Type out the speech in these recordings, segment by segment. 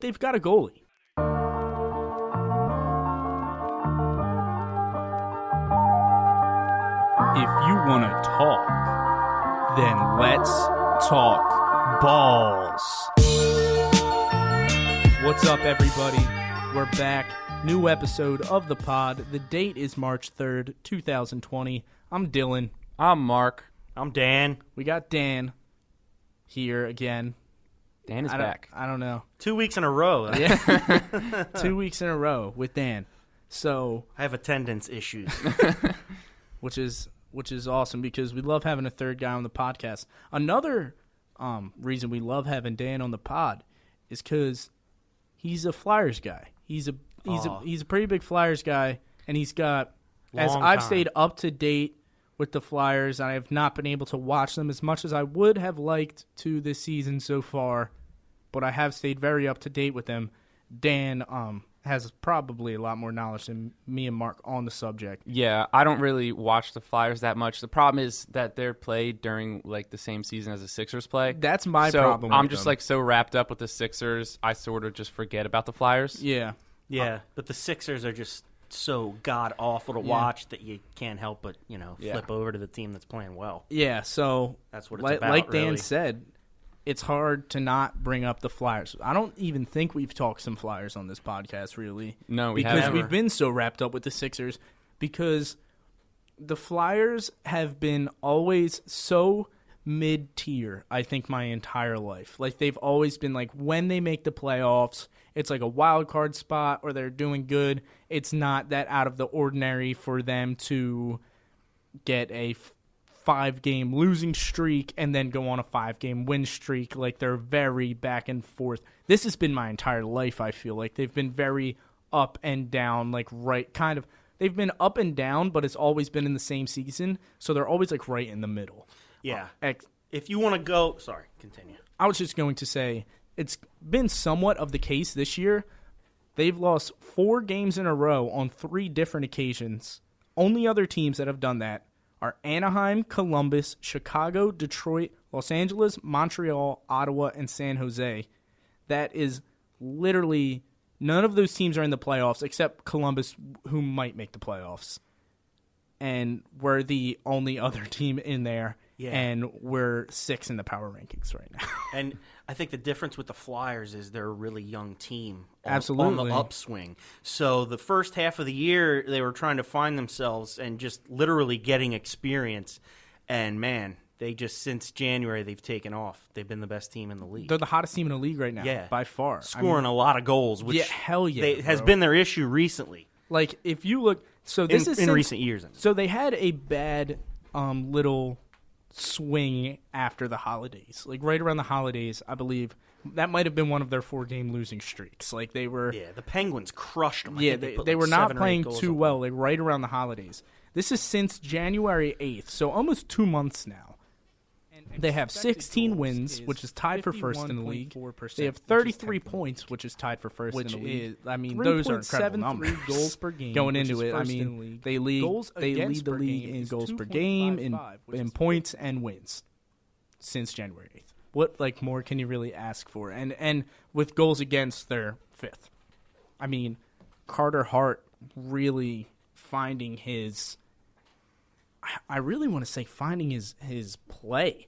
They've got a goalie. If you want to talk, then let's talk balls. What's up, everybody? We're back. New episode of the pod. The date is March 3rd, 2020. I'm Dylan. I'm Mark. I'm Dan. We got Dan here again. Dan is back. I don't know. 2 weeks in a row. Yeah. 2 weeks in a row with Dan. So I have attendance issues. which is awesome because we love having a third guy on the podcast. Another reason we love having Dan on the pod is because he's a Flyers guy. He's a pretty big Flyers guy, and he's got I've stayed up to date with the Flyers. I have not been able to watch them as much as I would have liked to this season so far, but I have stayed very up to date with them. Dan has probably a lot more knowledge than me and Mark on the subject. Yeah, I don't really watch the Flyers that much. The problem is that they're played during like the same season as the Sixers play. That's my problem. I'm just like so wrapped up with the Sixers, I sort of just forget about the Flyers. Yeah. Yeah, but the Sixers are just so god-awful to watch that you can't help but, flip over to the team that's playing well. Yeah, so that's what it's about, like Dan really. said, it's hard to not bring up the Flyers. I don't even think we've talked some Flyers on this podcast, really. No, we haven't. haven't. Because we've been so wrapped up with the Sixers, because the Flyers have been always so mid-tier, I think, my entire life. Like, they've always been, like, when they make the playoffs, it's like a wild card spot or they're doing good. It's not that out of the ordinary for them to get a 5-game losing streak and then go on a 5-game win streak. Like, they're very back and forth. This has been my entire life, I feel like. They've been very up and down, like they've been up and down, but it's always been in the same season, so they're always like right in the middle. Yeah. If you want to go... Sorry, continue. I was just going to say, it's been somewhat of the case this year. They've lost 4 games in a row on 3 different occasions. Only other teams that have done that are Anaheim, Columbus, Chicago, Detroit, Los Angeles, Montreal, Ottawa, and San Jose. That is literally... None of those teams are in the playoffs except Columbus, who might make the playoffs. And we're the only other team in there. Yeah. And we're 6 in the power rankings right now. And I think the difference with the Flyers is they're a really young team Absolutely. On the upswing. So the first half of the year, they were trying to find themselves and just literally getting experience. And, man, they just, since January, they've taken off. They've been the best team in the league. They're the hottest team in the league right now, by far. Scoring a lot of goals, which hell yeah, has been their issue recently. Like, if you look... So this is in recent years. So they had a bad little swing after the holidays. Like, right around the holidays, I believe, that might have been one of their 4-game losing streaks. Like, they were... Yeah, the Penguins crushed them. Yeah, they were not playing too well, like, right around the holidays. This is since January 8th, so almost 2 months now. They have 16 wins, which is tied for first in the league. They have 33 points, which is tied for first in the league. I mean, those are incredible numbers. goals per game. Going into it, I mean, they lead the league in goals per game, in points and wins since January 8th. What more can you really ask for? And with goals against, they're 5th. I mean, Carter Hart really finding his... I really want to say finding his play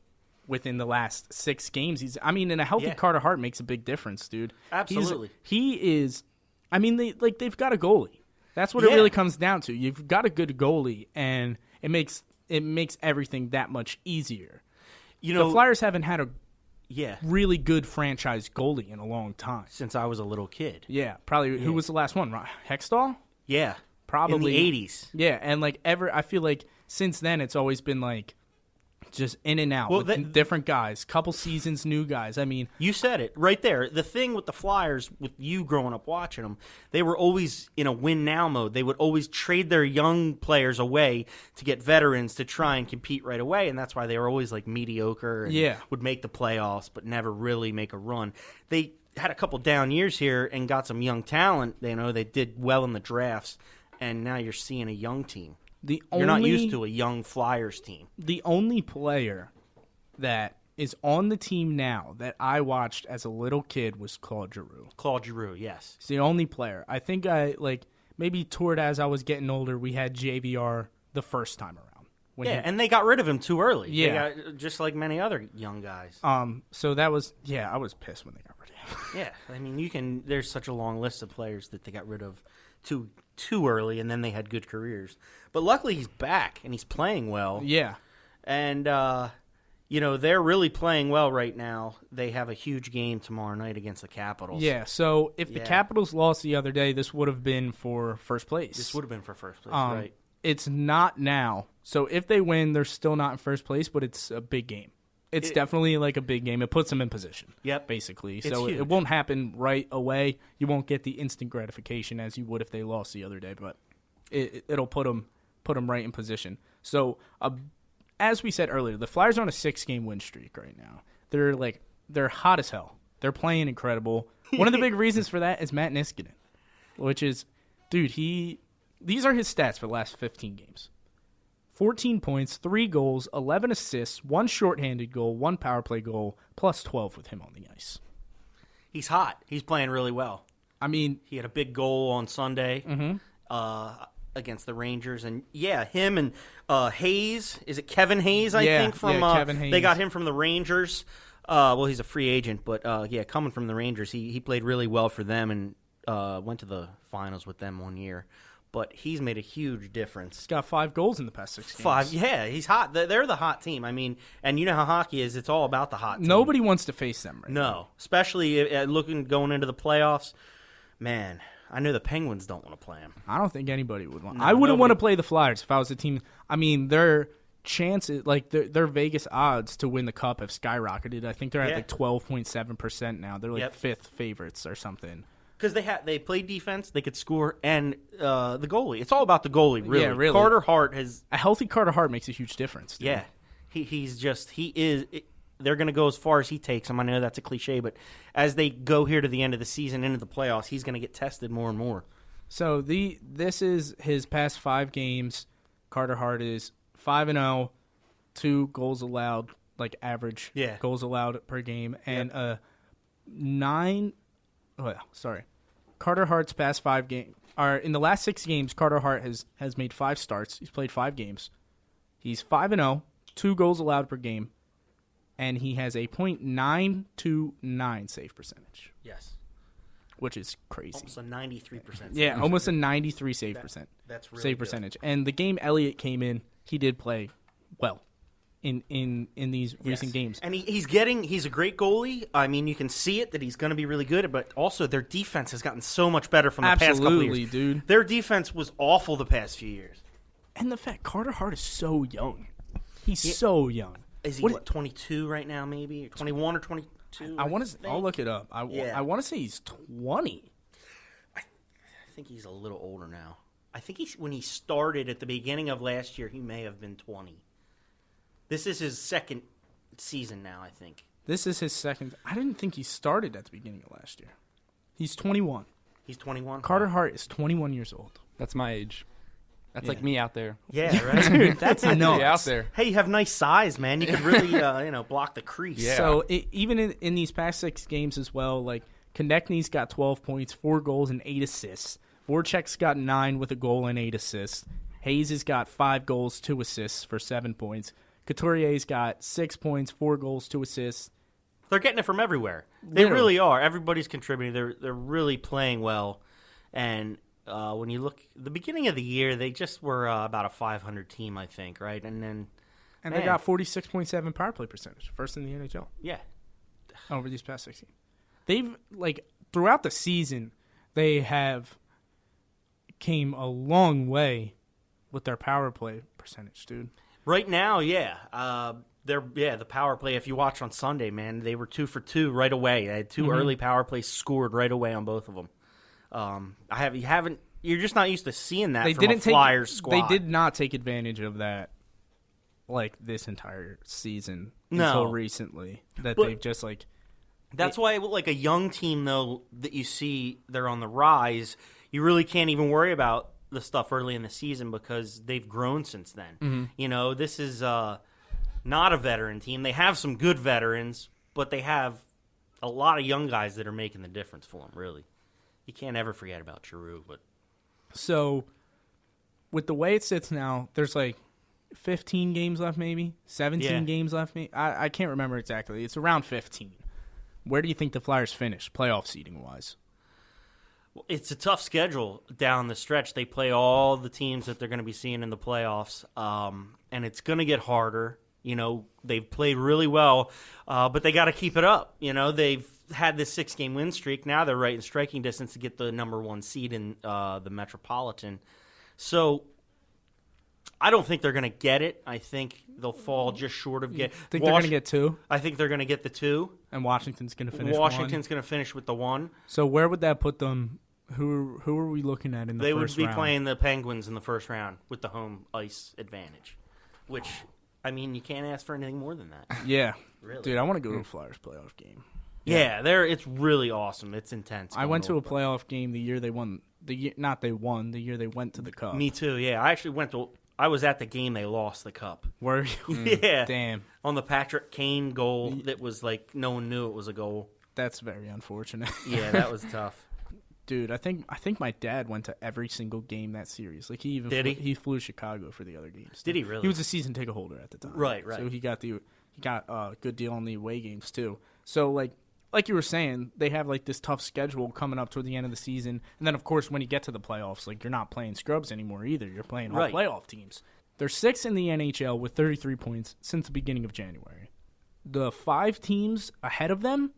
within the last 6 games. In a healthy Carter Hart makes a big difference, dude. Absolutely. He is. I mean, they've got a goalie. That's what it really comes down to. You've got a good goalie, and it makes everything that much easier. The Flyers haven't had a really good franchise goalie in a long time. Since I was a little kid. Yeah, probably. Yeah. Who was the last one? Hextall? Yeah. Probably. In the 80s. Yeah, and I feel like since then it's always been just in and out with different guys. Couple seasons, new guys. I mean, you said it right there. The thing with the Flyers, with you growing up watching them, they were always in a win-now mode. They would always trade their young players away to get veterans to try and compete right away, and that's why they were always mediocre and would make the playoffs but never really make a run. They had a couple down years here and got some young talent. They did well in the drafts, and now you're seeing a young team. You're not used to a young Flyers team. The only player that is on the team now that I watched as a little kid was Claude Giroux. Claude Giroux, yes. He's the only player. I think maybe toward as I was getting older, we had JVR the first time around. And they got rid of him too early. Yeah. Just like many other young guys. So that was, I was pissed when they got rid of him. Yeah, I mean, there's such a long list of players that they got rid of too early, and then they had good careers. But luckily he's back, and he's playing well. Yeah. And, they're really playing well right now. They have a huge game tomorrow night against the Capitals. Yeah, so if the Capitals lost the other day, this would have been for first place. This would have been for first place, right. It's not now. So if they win, they're still not in first place, but it's a big game. It's definitely like a big game. It puts them in position. Yep. Basically. It's so huge. it won't happen right away. You won't get the instant gratification as you would if they lost the other day, but it'll put them right in position. So as we said earlier, the Flyers are on a 6-game win streak right now. They're hot as hell. They're playing incredible. One of the big reasons for that is Matt Niskanen, which is, dude, these are his stats for the last 15 games. 14 points, 3 goals, 11 assists, 1 shorthanded goal, 1 power play goal, plus 12 with him on the ice. He's hot. He's playing really well. I mean, he had a big goal on Sunday against the Rangers. And, him and Hayes. Is it Kevin Hayes, I think? Kevin Hayes. They got him from the Rangers. Well, he's a free agent, but, coming from the Rangers, he played really well for them and went to the finals with them one year. But he's made a huge difference. He's got 5 goals in the past 6 games. 5, he's hot. They're the hot team. I mean, and you know how hockey is. It's all about the hot team. Nobody wants to face them right now. No, especially going into the playoffs. Man, I know the Penguins don't want to play them. I don't think anybody would want. No, I wouldn't want to play the Flyers if I was a team. I mean, their chances, their Vegas odds to win the Cup have skyrocketed. I think they're at 12.7% now. They're 5th favorites or something. Because they play defense, they could score, and the goalie. It's all about the goalie, really. Yeah, really. Carter Hart has a healthy Carter Hart makes a huge difference. Dude. Yeah, they're going to go as far as he takes them. I know that's a cliche, but as they go here to the end of the season, into the playoffs, he's going to get tested more and more. So this is his past 5 games. Carter Hart is 5-0, 2 goals allowed, average goals allowed per game, and 9. Oh, sorry. Carter Hart's past 5 games in the last 6 games. Carter Hart has made 5 starts. He's played 5 games. He's 5-0, 2 goals allowed per game, and he has a .929 save percentage. Yes, which is crazy. Almost a 93%. Yeah, almost a 93 save percent. That's really save good. Percentage. And the game Elliott came in, he did play well. In these recent games. And he's a great goalie. I mean, you can see it that he's going to be really good, but also their defense has gotten so much better from the past couple of years. Dude. Their defense was awful the past few years. And the fact Carter Hart is so young. He's so young. Is he 22 right now maybe? 21 or 22? I'll look it up. I want to say he's 20. I think he's a little older now. I think when he started at the beginning of last year, he may have been 20. This is his second season now, I think. This is his second. I didn't think he started at the beginning of last year. He's 21. He's 21? Carter Hart is 21 years old. That's my age. That's like me out there. Yeah, right? Dude, that's nuts. Out there. Hey, you have nice size, man. You could really, block the crease. Yeah. So even in these past 6 games as well, Konechny's got 12 points, 4 goals, and 8 assists. Voracek's got 9 with a goal and 8 assists. Hayes has got 5 goals, 2 assists for 7 points. Couturier's got 6 points, 4 goals, 2 assists. They're getting it from everywhere. They really are. Everybody's contributing. They're really playing well. And when you look, the beginning of the year, they just were about a 500 team, I think, right? And they got 46.7 power play percentage, first in the NHL. Yeah. Over these past 6 games. They've, throughout the season, they have came a long way with their power play percentage, dude. Right now, the power play. If you watch on Sunday, man, they were 2 for 2 right away. They had 2 early power plays scored right away on both of them. You're just not used to seeing that from a Flyers squad. They did not take advantage of that, this entire season until recently. They've just That's why, a young team though that you see they're on the rise, you really can't even worry about the stuff early in the season because they've grown since then. Mm-hmm. This is not a veteran team. They have some good veterans, but they have a lot of young guys that are making the difference for them, really. You can't ever forget about Giroux. But So, with the way it sits now, there's like 15 games left, maybe 17 games left. Maybe I can't remember exactly. It's around 15. Where do you think the Flyers finish, playoff seeding wise? Well, it's a tough schedule down the stretch. They play all the teams that they're going to be seeing in the playoffs, and it's going to get harder. You know, they've played really well, but they got to keep it up. You know, they've had this 6-game win streak. Now they're right in striking distance to get the number 1 seed in the Metropolitan. So I don't think they're going to get it. I think they'll fall just short of get. Think they're going to get 2? I think they're going to get the 2. And Washington's going to finish Washington's 1? going to finish with the 1. So where would that put them? Who are we looking at in the first round? They would be playing the Penguins in the first round with the home ice advantage, which, I mean, you can't ask for anything more than that. Yeah. Really. Dude, I want to go to a Flyers playoff game. Yeah, it's really awesome. It's intense. I went to a playoff game the year they won. The year they went to the Cup. Me too, yeah. I was at the game they lost the Cup. Were you? Yeah. Damn. On the Patrick Kane goal that was like no one knew it was a goal. That's very unfortunate. Yeah, that was tough. Dude, I think my dad went to every single game that series. Like he flew to Chicago for the other games. Did he really? He was a season ticket holder at the time. Right. So he got a good deal on the away games too. So like you were saying, they have like this tough schedule coming up toward the end of the season, and then of course when you get to the playoffs, like you're not playing scrubs anymore either. You're playing all playoff teams. They're 6th in the NHL with 33 points since the beginning of January. The 5 teams ahead of them,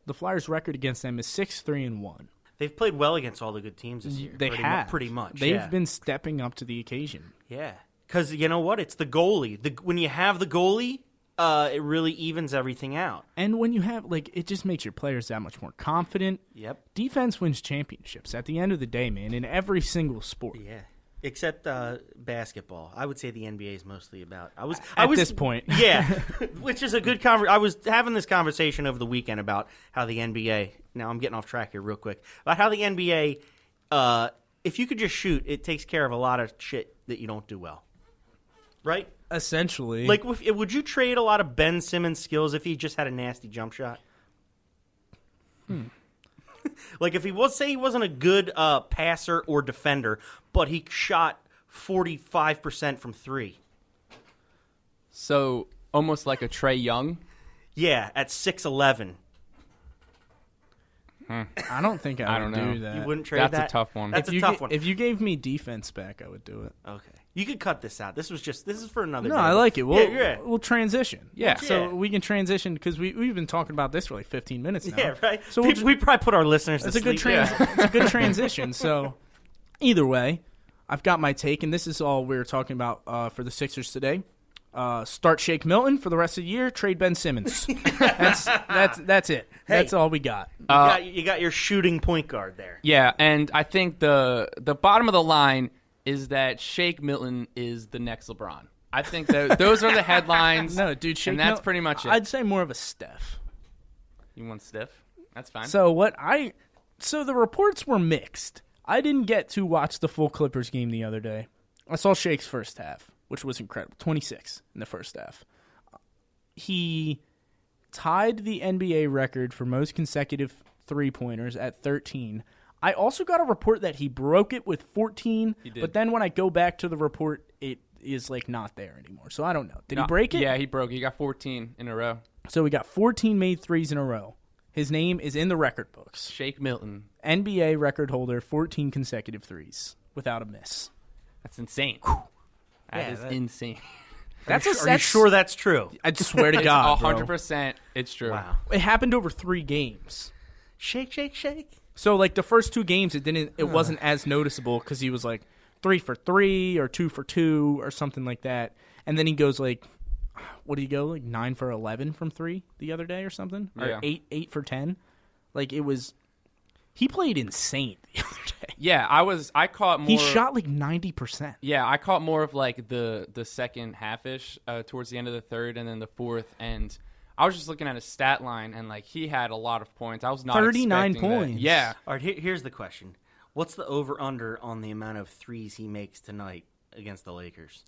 the Flyers' record against them is 6-3-1. They've played well against all the good teams this year. They have. Pretty much. They've been stepping up to the occasion. Yeah. Because you know what? It's the goalie. When you have the goalie, it really evens everything out. And when you have, it just makes your players that much more confident. Yep. Defense wins championships at the end of the day, man, in every single sport. Yeah. Except basketball. I would say the NBA is mostly about. At this point. Yeah. Which is a good conversation. I was having this conversation over the weekend about how the NBA. Now I'm getting off track here real quick. About how the NBA, if you could just shoot, it takes care of a lot of shit that you don't do well. Right? Essentially. Like, would you trade a lot of Ben Simmons' skills if he just had a nasty jump shot? Like, if he wasn't a good passer or defender, but he shot 45% from 3. So, almost like a Trae Young? Yeah, at 6'11". I don't think I would do that. You wouldn't trade that? That's a tough one. That's a tough one. If you gave me defense back, I would do it. Okay. You could cut this out. This is for another day. No, I like it. We'll transition. Yeah. So we can transition because we've been talking about this for like 15 minutes now. Yeah, right. So we probably put our listeners to sleep. It's a good transition. So either way, I've got my take, and this is all we're talking about for the Sixers today. Start Shake Milton for the rest of the year. Trade Ben Simmons. That's it. Hey, that's all we got. You got your shooting point guard there. Yeah, and I think the bottom of the line is that Shake Milton is the next LeBron. I think that those are the headlines. No, dude, Shake and that's Milton, pretty much it. I'd say more of a Steph. You want Steph? That's fine. So the reports were mixed. I didn't get to watch the full Clippers game the other day. I saw Shake's first half, which was incredible. 26 in the first half. He tied the NBA record for most consecutive three-pointers at 13. I also got a report that he broke it with 14, but then when I go back to the report, it is not there anymore. So I don't know. Did he break it? Yeah, he broke it. He got 14 in a row. So we got 14 made threes in a row. His name is in the record books. Shake Milton. NBA record holder, 14 consecutive threes without a miss. That's insane. That is insane. Are you sure that's true? I swear to God, 100% it's true. Wow. It happened over 3 games. Shake, shake, shake. So the first 2 games, it wasn't as noticeable because he was 3 for 3 or 2 for 2 or something like that. And then he goes what did he go 9 for 11 from 3 the other day or something? Yeah. Or 8 for 10. He played insane the other day. Yeah, I caught more. He shot 90%. Yeah, I caught more of the second half-ish towards the end of the third and then the fourth, and I was just looking at his stat line, and he had a lot of points. I was not 39 expecting points. That. Yeah. All right, here's the question. What's the over-under on the amount of threes he makes tonight against the Lakers?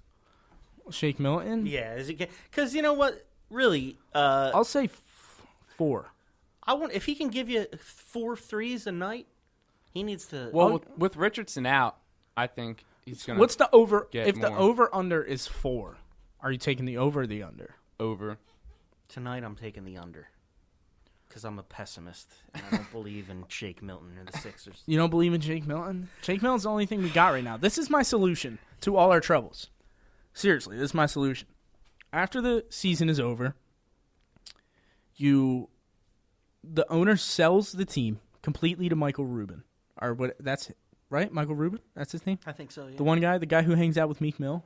Shake Milton? Yeah, is it? Because you know what? Really, I'll say 4. I want if he can give you 4 threes a night, he needs to. Well, with Richardson out, I think he's going to. What's the over? Get If more. the over-under is 4, are you taking the over or the under? over? Tonight, I'm taking the under because I'm a pessimist and I don't believe in Shake Milton or the Sixers. You don't believe in Shake Milton? Shake Milton's the only thing we got right now. This is my solution to all our troubles. Seriously, this is my solution. After the season is over, the owner sells the team completely to Michael Rubin. Or what? That's right, Michael Rubin. That's his name. I think so. Yeah. The one guy, the guy who hangs out with Meek Mill.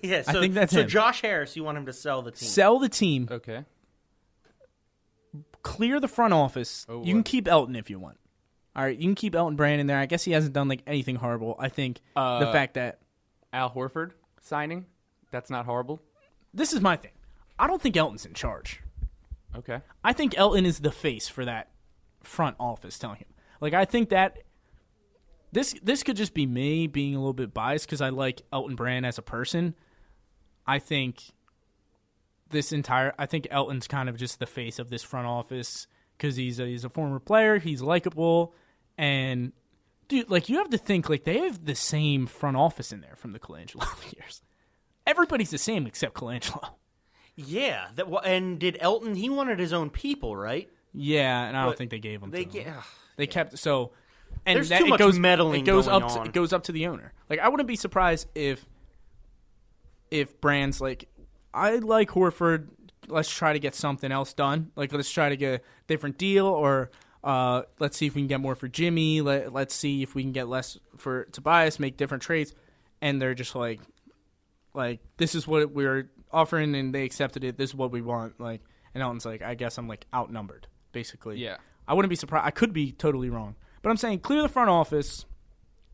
Yeah. So, I think that's so him. Josh Harris, you want him to sell the team? Sell the team. Okay. Clear the front office. Oh, you can what? keep Elton if you want. All right, you can keep Elton Brand in there. I guess he hasn't done like anything horrible. I think the fact that Al Horford signing, that's not horrible. this is my thing. I don't think Elton's in charge. Okay. I think Elton is the face for that front office telling him. Like, I think that this could just be me being a little bit biased because I like Elton Brand as a person. I think Elton's kind of just the face of this front office because he's a former player. He's likable. And, dude, like, you have to think, like, they have the same front office in there from the Colangelo years. Everybody's the same except Colangelo. Yeah. And did Elton? He wanted his own people, right? Yeah, and I don't But think they gave him They to him. get. They kept so, and There's that, too it much goes, meddling It goes going up. on. It goes up to the owner. Like, I wouldn't be surprised if Brand's like, I like Horford. Let's try to get something else done. Like, let's try to get a different deal, or let's see if we can get more for Jimmy. Let's see if we can get less for Tobias. Make different trades, and they're just like this is what we're offering, and they accepted it. This is what we want. Like, and Elton's like, I guess I'm like outnumbered, basically. Yeah. I wouldn't be surprised. I could be totally wrong. But I'm saying clear the front office.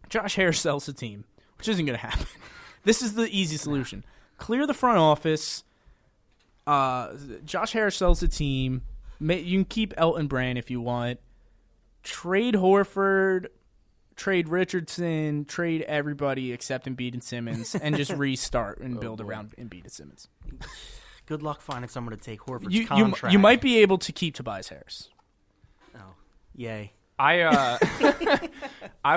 Josh Harris sells the team, which isn't going to happen. This is the easy solution. Clear the front office. Josh Harris sells the team. You can keep Elton Brand if you want. Trade Horford. Trade Richardson. Trade everybody except Embiid and Simmons. And just restart and build around Embiid and Simmons. Good luck finding someone to take Horford's contract. You might be able to keep Tobias Harris. Oh, yay. I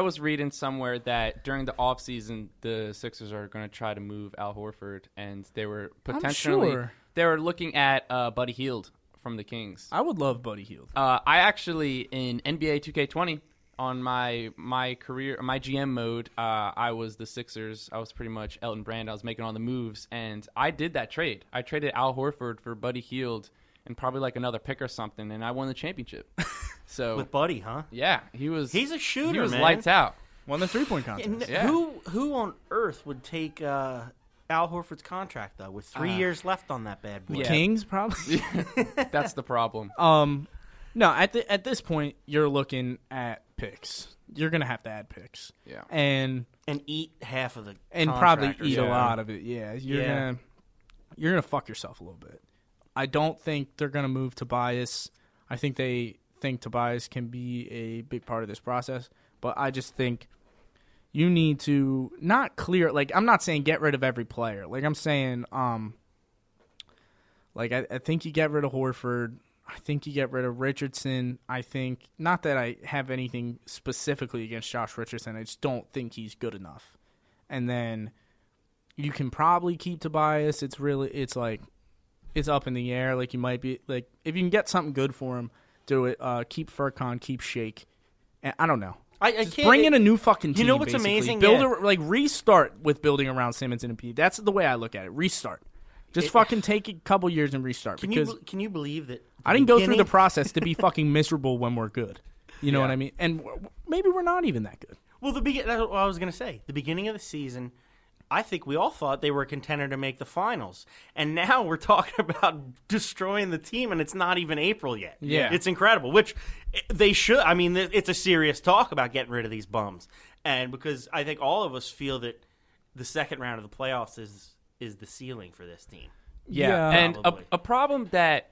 was reading somewhere that during the offseason, the Sixers are going to try to move Al Horford, and they were potentially sure. they were looking at Buddy Hield from the Kings. I would love Buddy Hield. I actually in NBA 2K20 on my career, my GM mode, I was the Sixers. I was pretty much Elton Brand. I was making all the moves, and I did that trade. I traded Al Horford for Buddy Hield and probably like another pick or something, and I won the championship. So With Buddy, huh? yeah, he's a shooter, He was man. lights out. Won the 3-point contest. And Yeah. who on earth would take Al Horford's contract though, with 3 years left on that bad boy? The Kings, probably. That's the problem. No, at this point, you're looking at picks. You're gonna have to add picks. Yeah. and eat half of the probably contract or eat a something. lot of it. Yeah, you're gonna fuck yourself a little bit. I don't think they're gonna move Tobias. I think they think Tobias can be a big part of this process, but I just think you need to not clear. Like, I'm not saying get rid of every player. Like, I'm saying, I think you get rid of Horford. I think you get rid of Richardson. I think, not that I have anything specifically against Josh Richardson, I just don't think he's good enough. And then you can probably keep Tobias. It's up in the air. Like, you might be, like, if you can get something good for him, do it. Keep Furkan, keep Shake. And I don't know. I Just can't bring in a new fucking team. You know what's basically. amazing? Build Yeah. restart with building around Simmons and Embiid. That's the way I look at it. Restart. Just fucking take a couple years and restart. Can you believe that? I didn't go through the process to be fucking miserable when we're good. You know what I mean? And maybe we're not even that good. Well, that's what I was going to say. The beginning of the season, I think we all thought they were a contender to make the finals. And now we're talking about destroying the team, and it's not even April yet. Yeah. It's incredible, which they should. I mean, it's a serious talk about getting rid of these bums. And because I think all of us feel that the second round of the playoffs is the ceiling for this team. Yeah, Yeah. and Probably. a problem that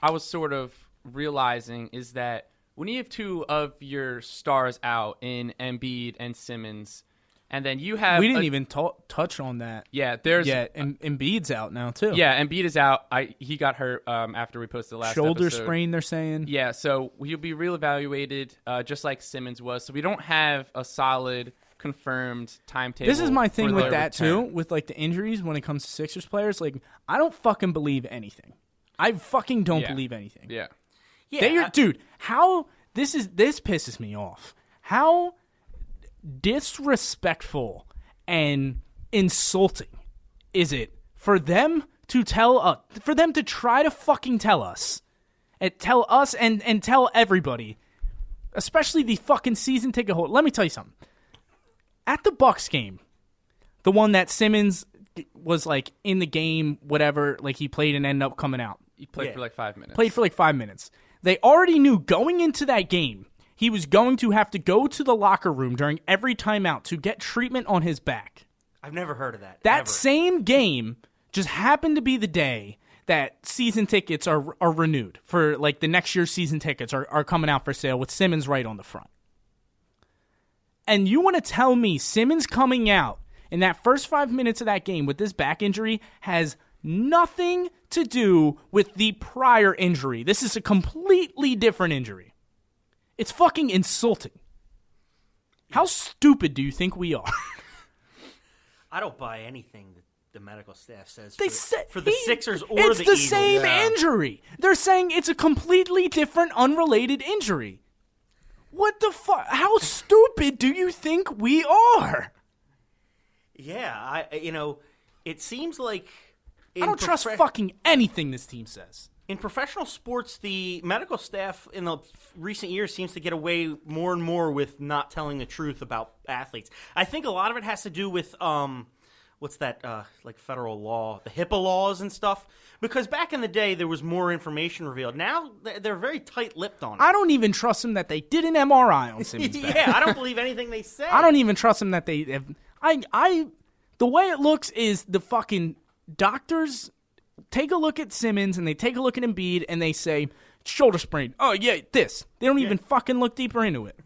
I was sort of realizing is that when you have two of your stars out in Embiid and Simmons, And then you have... We didn't even touch on that. Yeah, there's... Yeah, Embiid's out now, too. Yeah, Embiid is out. He got hurt after we posted the last Shoulder episode. sprain, they're saying. Yeah, so he'll be reevaluated just like Simmons was. So we don't have a solid, confirmed timetable. This is my thing with that, return. too, with, like, the injuries when it comes to Sixers players. Like, I don't fucking believe anything. I fucking don't believe anything. Yeah. Dude, how... This pisses me off. How disrespectful and insulting is it for them to try to fucking tell us and tell everybody, especially the fucking season ticket holder. Let me tell you something. At the Bucks game, the one that Simmons was like in the game, whatever, like he played and ended up coming out. He played for like 5 minutes. Played for like 5 minutes. They already knew going into that game he was going to have to go to the locker room during every timeout to get treatment on his back. I've never heard of that. That same game just happened to be the day that season tickets are renewed for, like, the next year's season tickets are coming out for sale with Simmons right on the front. And you want to tell me Simmons coming out in that first 5 minutes of that game with this back injury has nothing to do with the prior injury. This is a completely different injury. It's fucking insulting. How stupid do you think we are? I don't buy anything that the medical staff says for the Sixers or the Eagles. It's the same injury. They're saying it's a completely different, unrelated injury. What the fuck? How stupid do you think we are? Yeah, it seems like... I don't trust fucking anything this team says. In professional sports, the medical staff in the recent years seems to get away more and more with not telling the truth about athletes. I think a lot of it has to do with, what's that, like federal law, the HIPAA laws and stuff. Because back in the day, there was more information revealed. Now, they're very tight-lipped on it. I don't even trust them that they did an MRI on Simmons' back. Yeah, I don't believe anything they say. I don't even trust them that they have... The way it looks is the fucking doctors... take a look at Simmons and they take a look at Embiid and they say, shoulder sprain. Oh, yeah, this. They don't even fucking look deeper into it.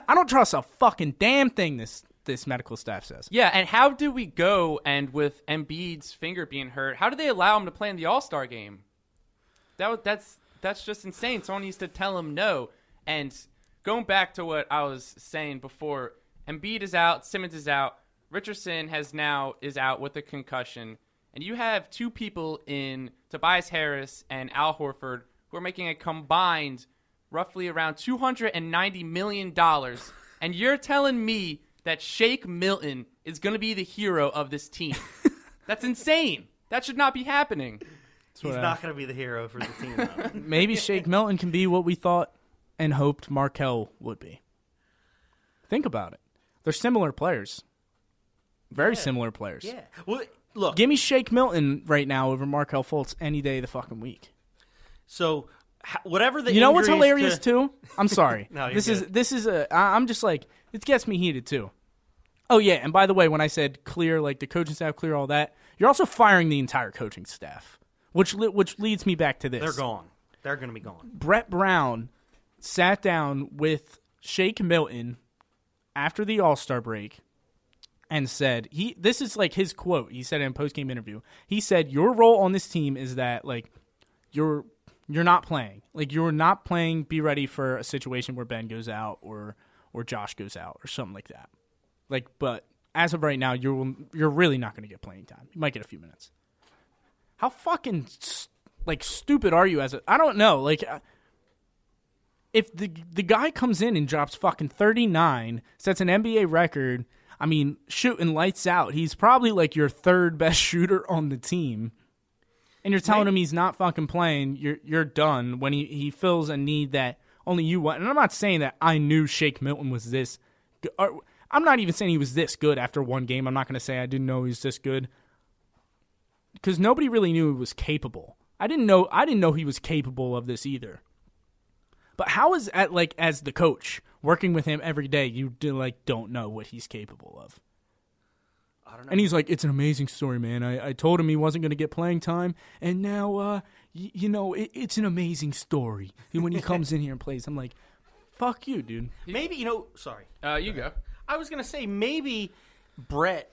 I don't trust a fucking damn thing this medical staff says. Yeah, and how do we go and with Embiid's finger being hurt, how do they allow him to play in the All-Star game? That's just insane. Someone needs to tell him no. And going back to what I was saying before, Embiid is out, Simmons is out, Richardson is out with a concussion. And you have two people in Tobias Harris and Al Horford who are making a combined roughly around $290 million. And you're telling me that Shake Milton is going to be the hero of this team. That's insane. That should not be happening. He's not going to be the hero for the team, though. Maybe Shake Milton can be what we thought and hoped Markelle would be. Think about it. They're similar players. Very similar players. Yeah. Well, look, give me Shake Milton right now over Markelle Fultz any day of the fucking week. So, whatever the you know what's hilarious too? I'm sorry. No, this is I'm just like, it gets me heated too. Oh yeah, and by the way, when I said clear, like the coaching staff clear, all that, you're also firing the entire coaching staff, which leads me back to this. They're gone. They're going to be gone. Brett Brown sat down with Shake Milton after the All-Star break. And said, this is like his quote. He said in a post-game interview. He said, your role on this team is that, like, you're not playing. Like, you're not playing, be ready for a situation where Ben goes out or Josh goes out or something like that. Like, but as of right now, you're really not going to get playing time. You might get a few minutes. How fucking, like, stupid are you I don't know. Like, if the guy comes in and drops fucking 39, sets an NBA record... I mean, shooting lights out. He's probably like your third best shooter on the team. And you're telling him he's not fucking playing. You're done when he fills a need that only you want. And I'm not saying that I knew Shake Milton was this. I'm not even saying he was this good after one game. I'm not going to say I didn't know he was this good. Because nobody really knew he was capable. I didn't know he was capable of this either. But how is as the coach working with him every day, you don't know what he's capable of? I don't know. And he's like, it's an amazing story, man. I told him he wasn't going to get playing time, and now it's an amazing story. And when he comes in here and plays, I'm like, fuck you, dude. Maybe sorry. You go. I was going to say maybe Brett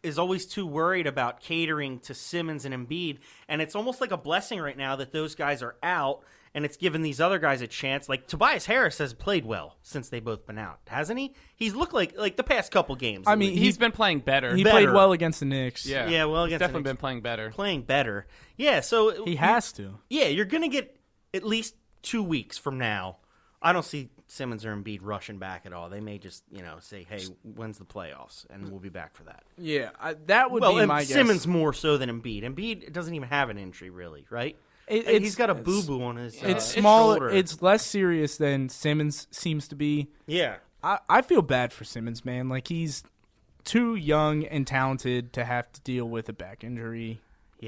is always too worried about catering to Simmons and Embiid, and it's almost like a blessing right now that those guys are out, and it's given these other guys a chance. Like Tobias Harris has played well since they've both been out, hasn't he? He's looked like the past couple games. I mean, He's been playing better. He played well against the Knicks. Yeah, well, he's against definitely the Knicks. been playing better. Playing better. Yeah, so He has to. Yeah, you're going to get at least 2 weeks from now. I don't see Simmons or Embiid rushing back at all. They may just, say, hey, when's the playoffs? And we'll be back for that. Yeah, that would be my guess. Simmons more so than Embiid. Embiid doesn't even have an injury, really, right? He's got a boo-boo on his It's small. shoulder. It's less serious than Simmons seems to be. Yeah. I feel bad for Simmons, man. Like, he's too young and talented to have to deal with a back injury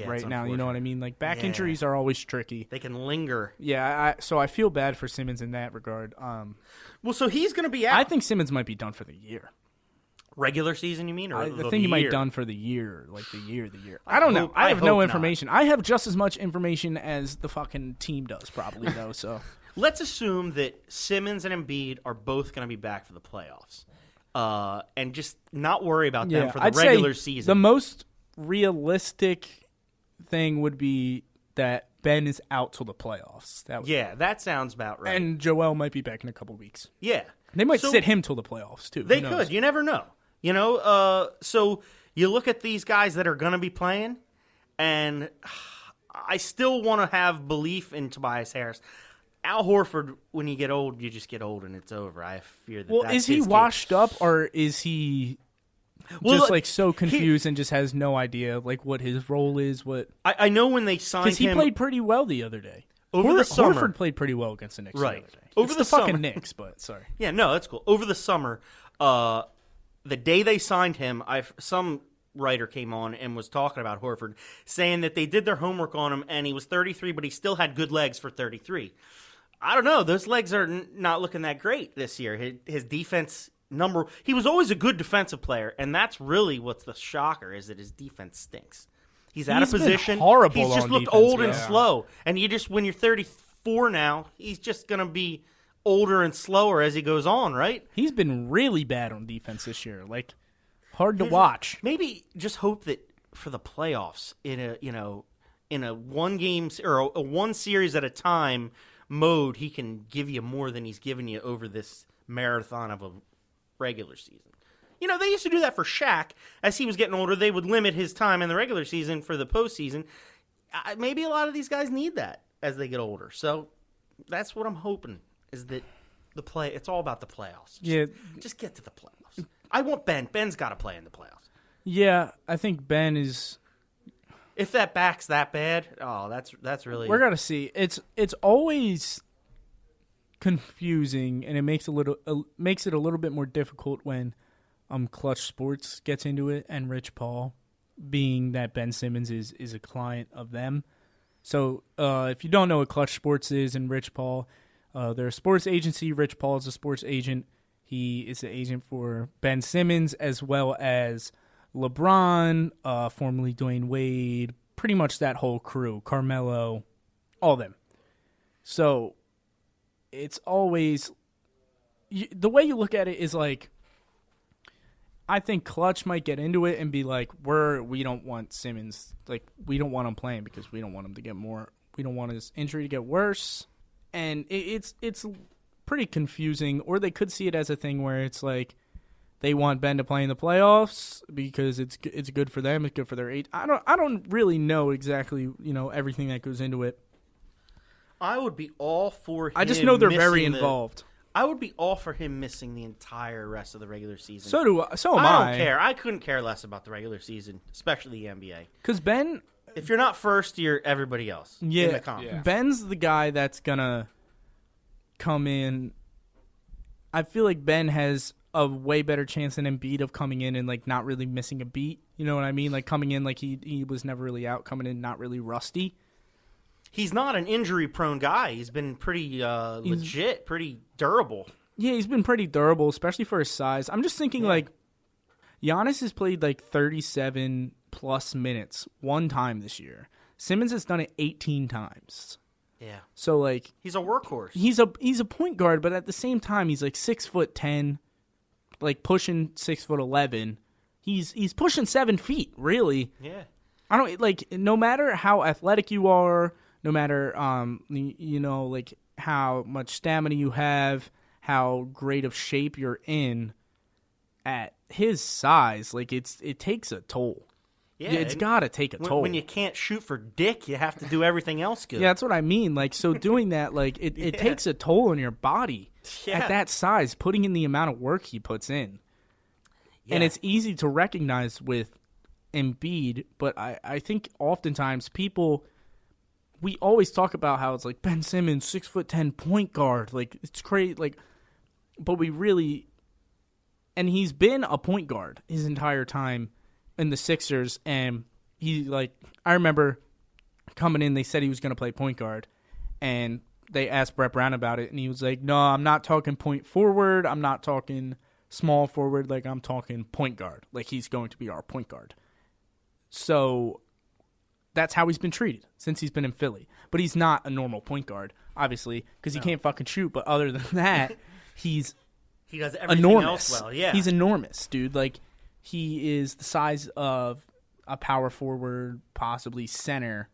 right now. You know what I mean? Like, back injuries are always tricky. They can linger. Yeah, so I feel bad for Simmons in that regard. Well, so he's going to be out. I think Simmons might be done for the year. Regular season, you mean? Or I the think he might be year? done for the year, like the year. I don't know. I have no information. I have just as much information as the fucking team does, probably, though. So let's assume that Simmons and Embiid are both going to be back for the playoffs, and just not worry about them for the regular season. The most realistic thing would be that Ben is out till the playoffs. That sounds about right. And Joel might be back in a couple weeks. Yeah, they might sit him till the playoffs too. They could. You never know. So you look at these guys that are going to be playing, and I still want to have belief in Tobias Harris. Al Horford, when you get old, you just get old and it's over. I fear that. Well, is he washed up or is he just so confused and just has no idea like what his role is? What I know when they signed him, because he played pretty well the other day. Over the summer, Horford played pretty well against the Knicks right. the other day. Over it's the fucking summer. Knicks, but sorry. Yeah, no, that's cool. Over the summer, the day they signed him, some writer came on and was talking about Horford, saying that they did their homework on him, and he was 33, but he still had good legs for 33. I don't know. Those legs are not looking that great this year. His defense he was always a good defensive player, and that's really what's the shocker is that his defense stinks. He's out of position. Horrible. He's just looked defense, old and slow, and when you're 34 now, he's just going to be older and slower as he goes on, right? He's been really bad on defense this year. Like, hard to watch. Maybe just hope that for the playoffs in a one game or a one series at a time mode, he can give you more than he's given you over this marathon of a regular season. They used to do that for Shaq. As he was getting older, they would limit his time in the regular season for the postseason. Maybe a lot of these guys need that as they get older. So that's what I'm hoping is that it's all about the playoffs. Just get to the playoffs. I want Ben. Ben's got to play in the playoffs. Yeah, I think Ben is. If that back's that bad, that's really. We're gonna see. It's always confusing, and it makes it a little bit more difficult when Clutch Sports gets into it, and Rich Paul, being that Ben Simmons is a client of them. So if you don't know what Clutch Sports is and Rich Paul, they're a sports agency. Rich Paul is a sports agent. He is the agent for Ben Simmons as well as LeBron, formerly Dwayne Wade, pretty much that whole crew, Carmelo, all them. So it's always the way you look at it is like, I think Clutch might get into it and be like, we don't want Simmons, like we don't want him playing because we don't want him to get more, we don't want his injury to get worse, and it's pretty confusing. Or they could see it as a thing where it's like they want Ben to play in the playoffs because it's good for them, it's good for their age. I don't really know exactly everything that goes into it. I would be all for him. I just know they're very involved. I would be all for him missing the entire rest of the regular season. So am I. I don't care. I couldn't care less about the regular season, especially the NBA. Because Ben, if you're not first, you're everybody else in the conference. Yeah. Ben's the guy that's gonna come in. I feel like Ben has a way better chance than Embiid of coming in and like not really missing a beat. You know what I mean? Like coming in like he was never really out, coming in not really rusty. He's not an injury-prone guy. He's been pretty legit, pretty durable. Yeah, he's been pretty durable, especially for his size. I'm just thinking, like, Giannis has played, like, 37-plus minutes one time this year. Simmons has done it 18 times. Yeah. So, like... He's a workhorse. He's a point guard, but at the same time, he's, like, 6'10", like, pushing 6'11", He's pushing 7 feet, really. Yeah. I don't like. No matter how athletic you are, no matter like how much stamina you have, how great of shape you're in, at his size, like it takes a toll. Yeah, it's got to take a toll. When you can't shoot for dick, you have to do everything else good. Yeah, that's what I mean. Like, so doing that, like, it takes a toll on your body at that size, putting in the amount of work he puts in. Yeah. And it's easy to recognize with Embiid, but I think oftentimes we always talk about how it's like Ben Simmons, 6'10" point guard. Like, it's crazy. Like, but we really, and he's been a point guard his entire time in the Sixers, and I remember coming in, they said he was going to play point guard, and they asked Brett Brown about it, and he was like, no, I'm not talking point forward, I'm not talking small forward, like I'm talking point guard, like he's going to be our point guard. So that's how he's been treated since he's been in Philly, but he's not a normal point guard, obviously, because he can't fucking shoot, but other than that, he does everything enormous. Else well. Yeah. He's enormous, dude. Like, he is the size of a power forward, possibly center,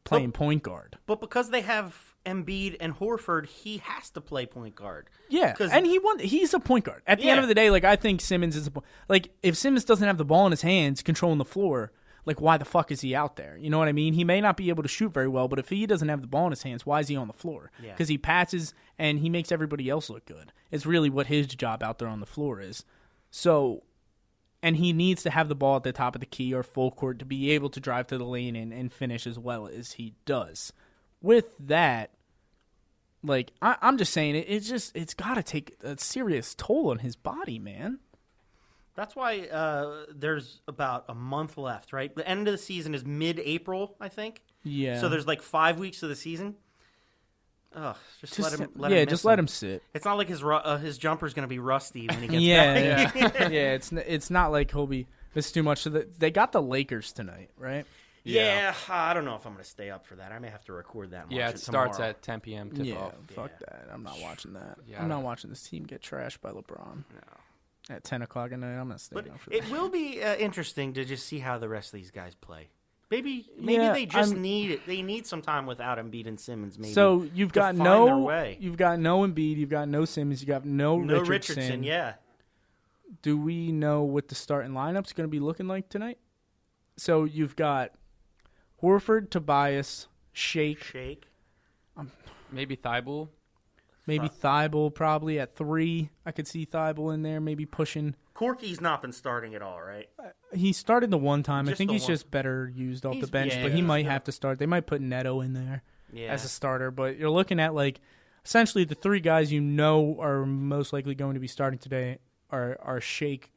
playing point guard. But because they have Embiid and Horford, he has to play point guard. Yeah, and he's a point guard. At the end of the day, like, I think Simmons is like, if Simmons doesn't have the ball in his hands, controlling the floor, like, why the fuck is he out there? You know what I mean? He may not be able to shoot very well, but if he doesn't have the ball in his hands, why is he on the floor? Because he passes and he makes everybody else look good. It's really what his job out there on the floor is. So, and he needs to have the ball at the top of the key or full court to be able to drive to the lane and finish as well as he does. With that, like, I'm just saying, it's got to take a serious toll on his body, man. That's why there's about a month left, right? The end of the season is mid-April, I think. Yeah. So there's like 5 weeks of the season. Ugh, just let him. Let him sit. It's not like his jumper's going to be rusty when he gets back. Yeah. It's not like he'll be. It's too much. They got the Lakers tonight, right? Yeah, I don't know if I'm going to stay up for that. I may have to record that. And watch it starts tomorrow. at 10 p.m. tip-off. Fuck that. I'm not watching that. Yeah, I'm not watching this team get trashed by LeBron. No. At 10 o'clock at night, I'm not staying up for that. It will be interesting to just see how the rest of these guys play. Maybe they just need it. They need some time without Embiid and Simmons. Maybe. So you've got no Embiid, you've got no Simmons, you've got no Richardson. Yeah. Do we know what the starting lineup's going to be looking like tonight? So you've got Horford, Tobias, Shake. Maybe Thibault. Maybe Thibault probably at 3. I could see Thibault in there, maybe pushing. Corky's not been starting at all, right? He started the one time. I think he's one. Just better used off the bench, but he might have to start. They might put Neto in there as a starter, but you're looking at, like, essentially the 3 guys you know are most likely going to be starting today are Shake,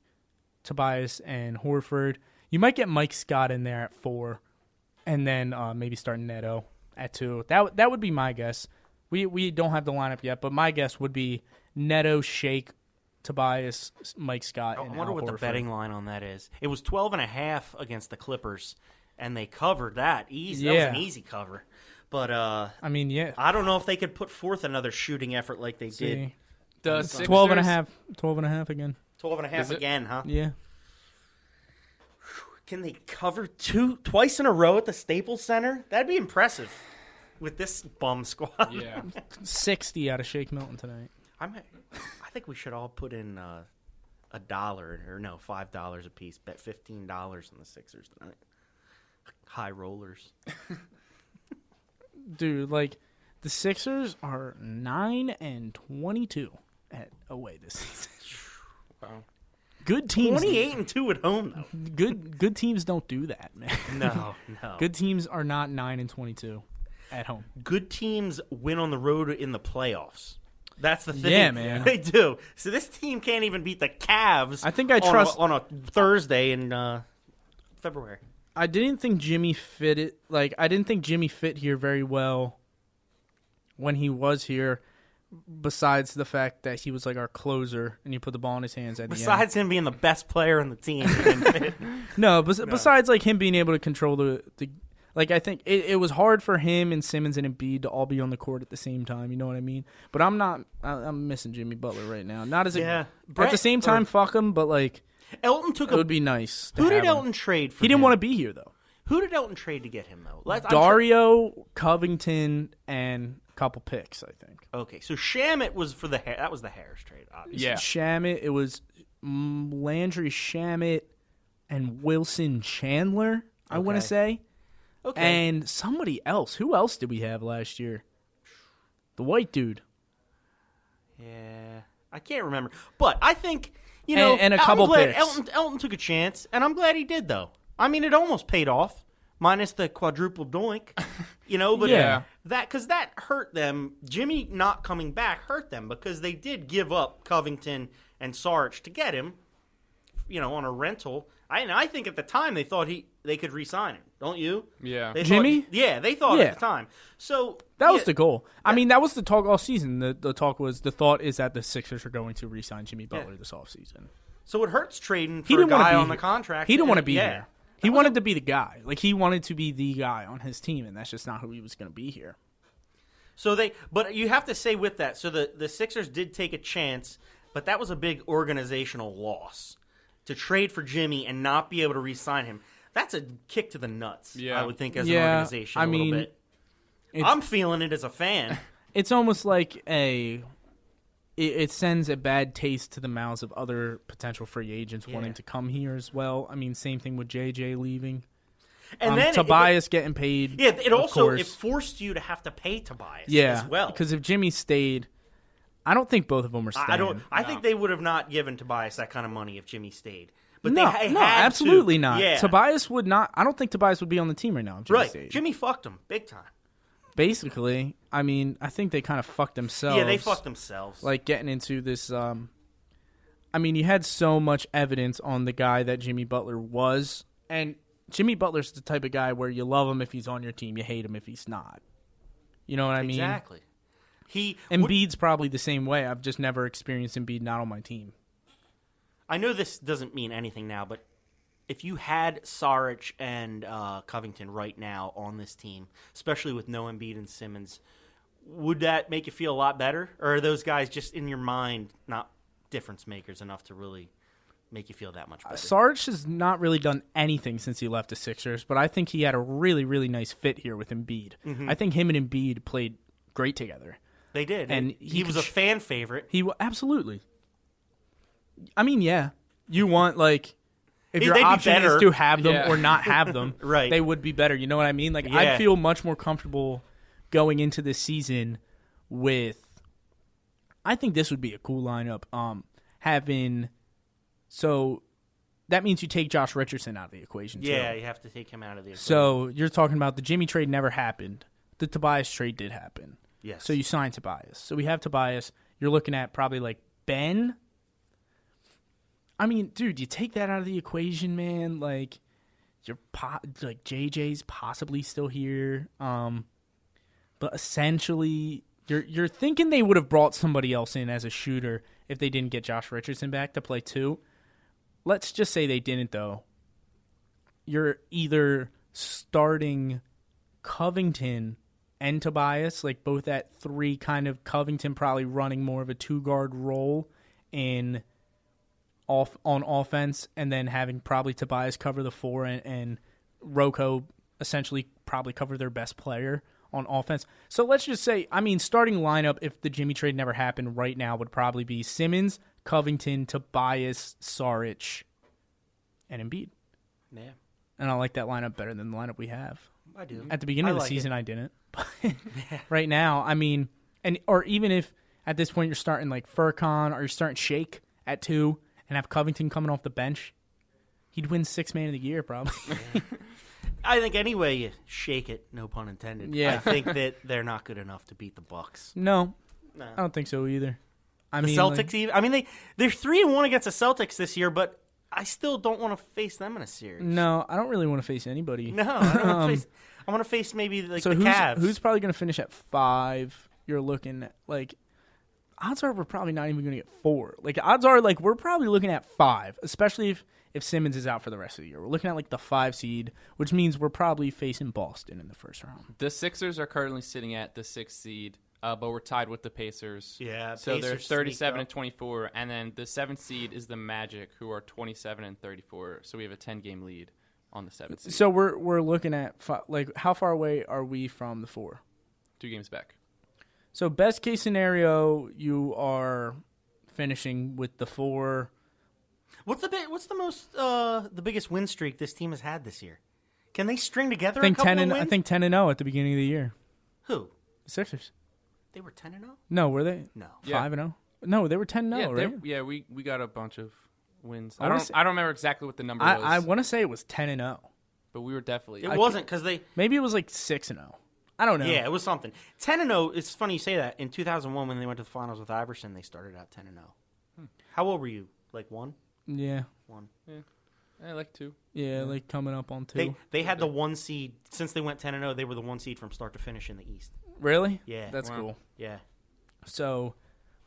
Tobias, and Horford. You might get Mike Scott in there at 4, and then maybe start Neto at 2. That would be my guess. We don't have the lineup yet, but my guess would be Neto, Shake, Tobias, Mike Scott, and I wonder what Horford. the betting line on that is. It was 12.5 against the Clippers, and they covered that easy. Yeah. That was an easy cover. But I mean, yeah, I don't know if they could put forth another shooting effort like they did. The Sixers, 12.5 again. 12.5 again, huh? Yeah. Can they cover twice in a row at the Staples Center? That'd be impressive with this bum squad. Yeah. 60 out of Shake Milton tonight. I think we should all put in $5 a piece. Bet $15 on the Sixers tonight. High rollers. Dude, like, the Sixers are 9-22 at away this season. Wow. Good teams. 28-2 at home, though. Good teams don't do that, man. No. Good teams are not 9-22 at home. Good teams win on the road in the playoffs. That's the thing. Yeah, man. They do. So this team can't even beat the Cavs. I think I trust on a Thursday in February. I didn't think Jimmy fit here very well when he was here. Besides the fact that he was like our closer and you put the ball in his hands at the end. Besides him being the best player on the team. Besides like him being able to control the like, I think it was hard for him and Simmons and Embiid to all be on the court at the same time. You know what I mean? But I'm missing Jimmy Butler right now. Not as at the same time, fuck him. But like, Elton took It would be nice. Who did Elton trade for? He didn't him? want to be here though. Who did Elton trade to get him though? Dario, Covington, and a couple picks, I think. Okay, so Shamet was for the that was the Harris trade, obviously. Yeah. Shamet. It was Landry Shamet and Wilson Chandler. I want to say. Okay. And somebody else. Who else did we have last year? The white dude. Yeah, I can't remember, but I think and a couple picks. Elton took a chance, and I'm glad he did though. I mean, it almost paid off, minus the quadruple doink, But Yeah. because that hurt them. Jimmy not coming back hurt them because they did give up Covington and Sarge to get him, on a rental. I think at the time they thought they could re-sign him. Don't you? Yeah. They Jimmy? they thought at the time. So That was the goal. I mean, that was the talk all season. The talk was the thought is that the Sixers are going to re-sign Jimmy Butler this offseason. So it hurts trading He for a didn't want to guy be on the here. contract. He didn't want to be Yeah. here. He wanted to be the guy. Like, he wanted to be the guy on his team, and that's just not who he was going to be here. But you have to say with that, so the Sixers did take a chance, but that was a big organizational loss to trade for Jimmy and not be able to re-sign him. That's a kick to the nuts, I would think, as an organization. I a little mean, bit. I'm feeling it as a fan. It's almost like it sends a bad taste to the mouths of other potential free agents wanting to come here as well. I mean, same thing with JJ leaving. And then Tobias getting paid. Yeah, it also course. forced you to have to pay Tobias as well. Because if Jimmy stayed, I don't think both of them are staying. I think they would have not given Tobias that kind of money if Jimmy stayed. But no, they had absolutely to. not. Yeah. Tobias would not. I don't think Tobias would be on the team right now if Jimmy stayed. Jimmy fucked him big time. Basically, I mean, I think they kind of fucked themselves. Yeah, they fucked themselves. Like getting into this. I mean, you had so much evidence on the guy that Jimmy Butler was, and Jimmy Butler's the type of guy where you love him if he's on your team, you hate him if he's not. You know what I mean? Exactly. Embiid's probably the same way. I've just never experienced Embiid not on my team. I know this doesn't mean anything now, but if you had Saric and Covington right now on this team, especially with no Embiid and Simmons, would that make you feel a lot better? Or are those guys just in your mind not difference makers enough to really make you feel that much better? Sarge has not really done anything since he left the Sixers, but I think he had a really, really nice fit here with Embiid. Mm-hmm. I think him and Embiid played great together. They did. And he was a fan favorite. Absolutely. I mean, yeah. You want, like, if your They'd be option better. is to have them or not have them, Right. they would be better. You know what I mean? Like, Yeah. I'd feel much more comfortable going into this season with, I think this would be a cool lineup. So that means you take Josh Richardson out of the equation, too. Yeah, you have to take him out of the equation. So you're talking about the Jimmy trade never happened. The Tobias trade did happen. Yes. So you signed Tobias. So we have Tobias. You're looking at probably like Ben. I mean, dude, you take that out of the equation, man. Like, like JJ's possibly still here. But essentially, you're thinking they would have brought somebody else in as a shooter if they didn't get Josh Richardson back to play two. Let's just say they didn't, though. You're either starting Covington and Tobias, like both at 3, kind of Covington probably running more of a 2-guard role on offense, and then having probably Tobias cover the 4 and Rocco essentially probably cover their best player on offense. So let's just say, I mean, starting lineup, if the Jimmy trade never happened right now, would probably be Simmons, Covington, Tobias, Saric, and Embiid. Yeah. And I like that lineup better than the lineup we have. I do. At the beginning of the season, I didn't. But right now, I mean, or even if at this point you're starting like Furkan or you're starting Shake at 2 and have Covington coming off the bench, he'd win 6th man of the year probably. Yeah. I think anyway you shake it, no pun intended. Yeah. I think that they're not good enough to beat the Bucks. No, I don't think so either. The Celtics, even. I mean, they're 3-1 against the Celtics this year, but I still don't want to face them in a series. No, I don't really want to face anybody. No, I don't want to face. I want to face maybe like the Cavs. Who's probably going to finish at 5? You're looking at like odds are we're probably not even going to get 4. Like odds are like we're probably looking at 5, especially if Simmons is out for the rest of the year. We're looking at like the 5 seed, which means we're probably facing Boston in the first round. The Sixers are currently sitting at the 6th seed. but we're tied with the Pacers. Yeah, so they're Pacers 37 sneak and 24, and then the 7th seed is the Magic, who are 27 and 34. So we have a 10-game lead on the 7th seed. So we're looking at how far away are we from the 4? 2 games back. So best case scenario, you are finishing with the 4. What's the most the biggest win streak this team has had this year? Can they string together I think a couple 10 and of wins? I think 10 and 0 at the beginning of the year. Who? The Sixers. They were 10 and 0? No, were they? No. 5 and 0. No, they were 10 and 0, right? Yeah, we got a bunch of wins. I I wanna don't say- I don't remember exactly what the number was. I want to say it was 10 and 0. but we were definitely. It wasn't because they. Maybe it was like 6 and 0. I don't know. Yeah, it was something. 10 and 0. It's funny you say that. In 2001, when they went to the finals with Iverson, they started out 10 and 0. How old were you? Like 1? Yeah. 1. I like 2. Yeah, like coming up on 2. They had the 1 seed since they went 10 and 0. They were the 1 seed from start to finish in the East. Really? Yeah, That's Wow. cool. Yeah. So,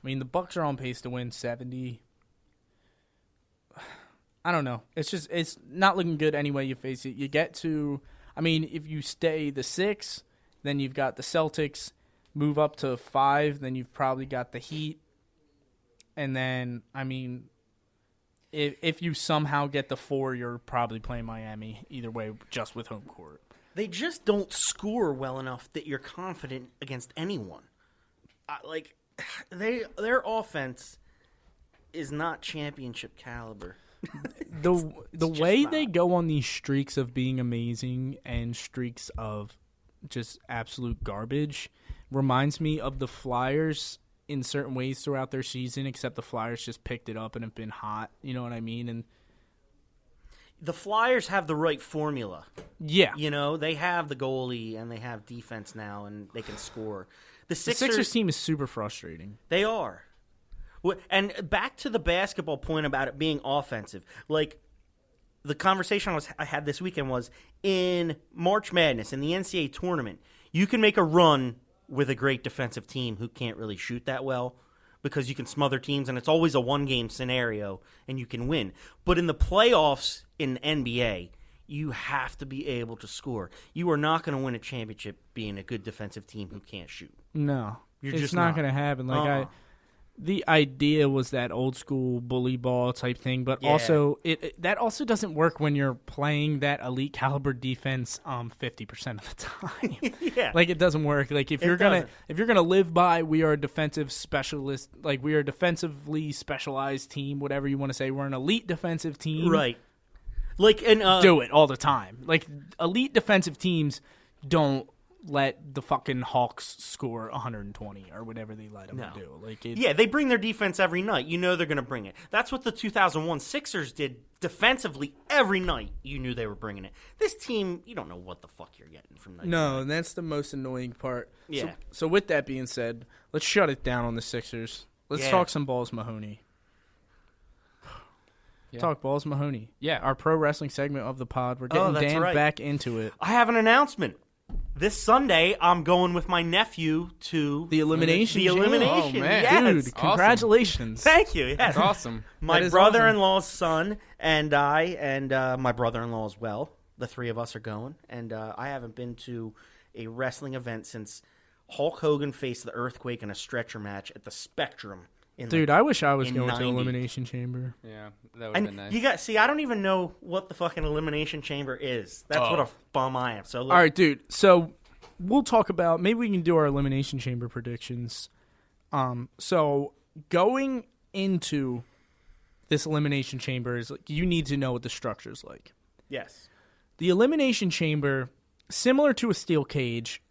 I mean, the Bucks are on pace to win 70. I don't know. It's not looking good any way you face it. You get to, I mean, if you stay the 6, then you've got the Celtics, move up to 5, then you've probably got the Heat. And then, I mean, if you somehow get the 4, you're probably playing Miami either way, just with home court. They just don't score well enough that you're confident against anyone. Their offense is not championship caliber. The way they go on these streaks of being amazing and streaks of just absolute garbage reminds me of the Flyers in certain ways throughout their season, except the Flyers just picked it up and have been hot. You know what I mean? And The Flyers have the right formula. yeah, You know, they have the goalie and they have defense now and they can score. The the Sixers Sixers team is super frustrating. they are. And back to the basketball point about it being offensive. Like, the conversation I had this weekend was, in March Madness, in the NCAA tournament, you can make a run with a great defensive team who can't really shoot that well because you can smother teams, and it's always a one-game scenario, and you can win. But in the playoffs in NBA, you have to be able to score. You are not going to win a championship being a good defensive team who can't shoot. No, You're it's just not not. going to happen. Like the idea was that old school bully ball type thing, but Yeah. also that also doesn't work when you're playing that elite caliber defense 50% of the time. Yeah. Like, it doesn't work. Like, if you're gonna live by, we are a defensive specialist, like we are a defensively specialized team, whatever you want to say, we're an elite defensive team. Right. Like, and Do it all the time. Like, elite defensive teams don't let the fucking Hawks score 120 or whatever they let them do. Like, yeah, they bring their defense every night. You know they're going to bring it. That's what the 2001 Sixers did defensively every night. You knew they were bringing it. This team, you don't know what the fuck you're getting from night to No, night. and that's the most annoying part. Yeah. So with that being said, let's shut it down on the Sixers. Let's Yeah. talk some balls, Mahoney. Yeah. Talk balls, Mahoney. Yeah. Our pro wrestling segment of the pod. We're getting that's Dan right. back into it. I have an announcement. This Sunday, I'm going with my nephew to The Elimination The Chamber. Elimination. Oh, man. Yes. Dude, congratulations. Thank you. Yes. That's awesome. My That is brother-in-law's son and I, and my brother-in-law as well. The three of us are going, and I haven't been to a wrestling event since Hulk Hogan faced the Earthquake in a stretcher match at the Spectrum. Dude, I wish I was in going to 90. Elimination Chamber. Yeah, that would have been And nice. you got I don't even know what the fucking Elimination Chamber is. That's what a bum I am. So look, All right, dude. So we'll talk about, maybe we can do our Elimination Chamber predictions. So going into this Elimination Chamber is like, you need to know what the structure is like. yes, The Elimination Chamber, similar to a steel cage,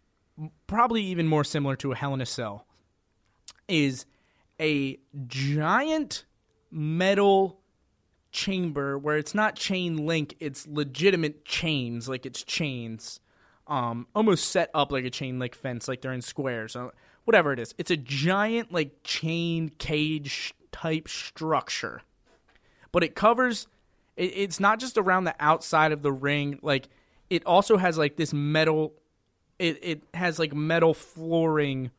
probably even more similar to a Hell in a Cell, is a giant metal chamber where it's not chain link, it's legitimate chains, like it's chains, almost set up like a chain link fence, like they're in squares, whatever it is. It's a giant like chain cage type structure, but it covers. It's not just around the outside of the ring. Like, it also has like this metal. It has like metal flooring,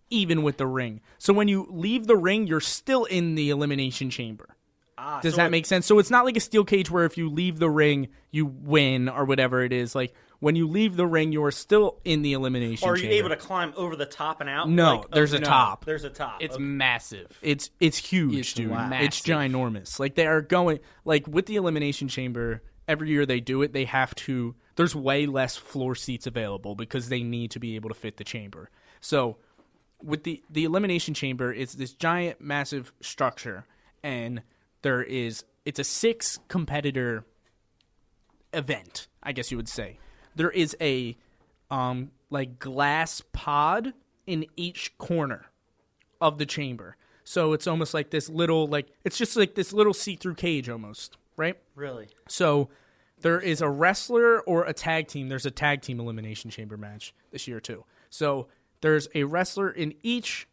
even with the ring. So when you leave the ring, you're still in the Elimination Chamber. Does so that make sense? So it's not like a steel cage where if you leave the ring, you win or whatever it is. Like, When you leave the ring, you are still in the elimination Or are chamber. you able to climb over the top and out? No, Like, there's a top. There's a top. It's Okay. massive. It's huge, It's dude. massive. It's ginormous. Like, they are going, like, with the elimination chamber, every year they do it, they have to, there's way less floor seats available because they need to be able to fit the chamber. So with the elimination chamber, it's this giant, massive structure, and it's a 6 competitor event, I guess you would say. There is a like glass pod in each corner of the chamber. So it's almost like this little, like, it's just like this little see-through cage almost, right? Really? So there is a wrestler or a tag team. There's a tag team elimination chamber match this year too. So there's a wrestler in each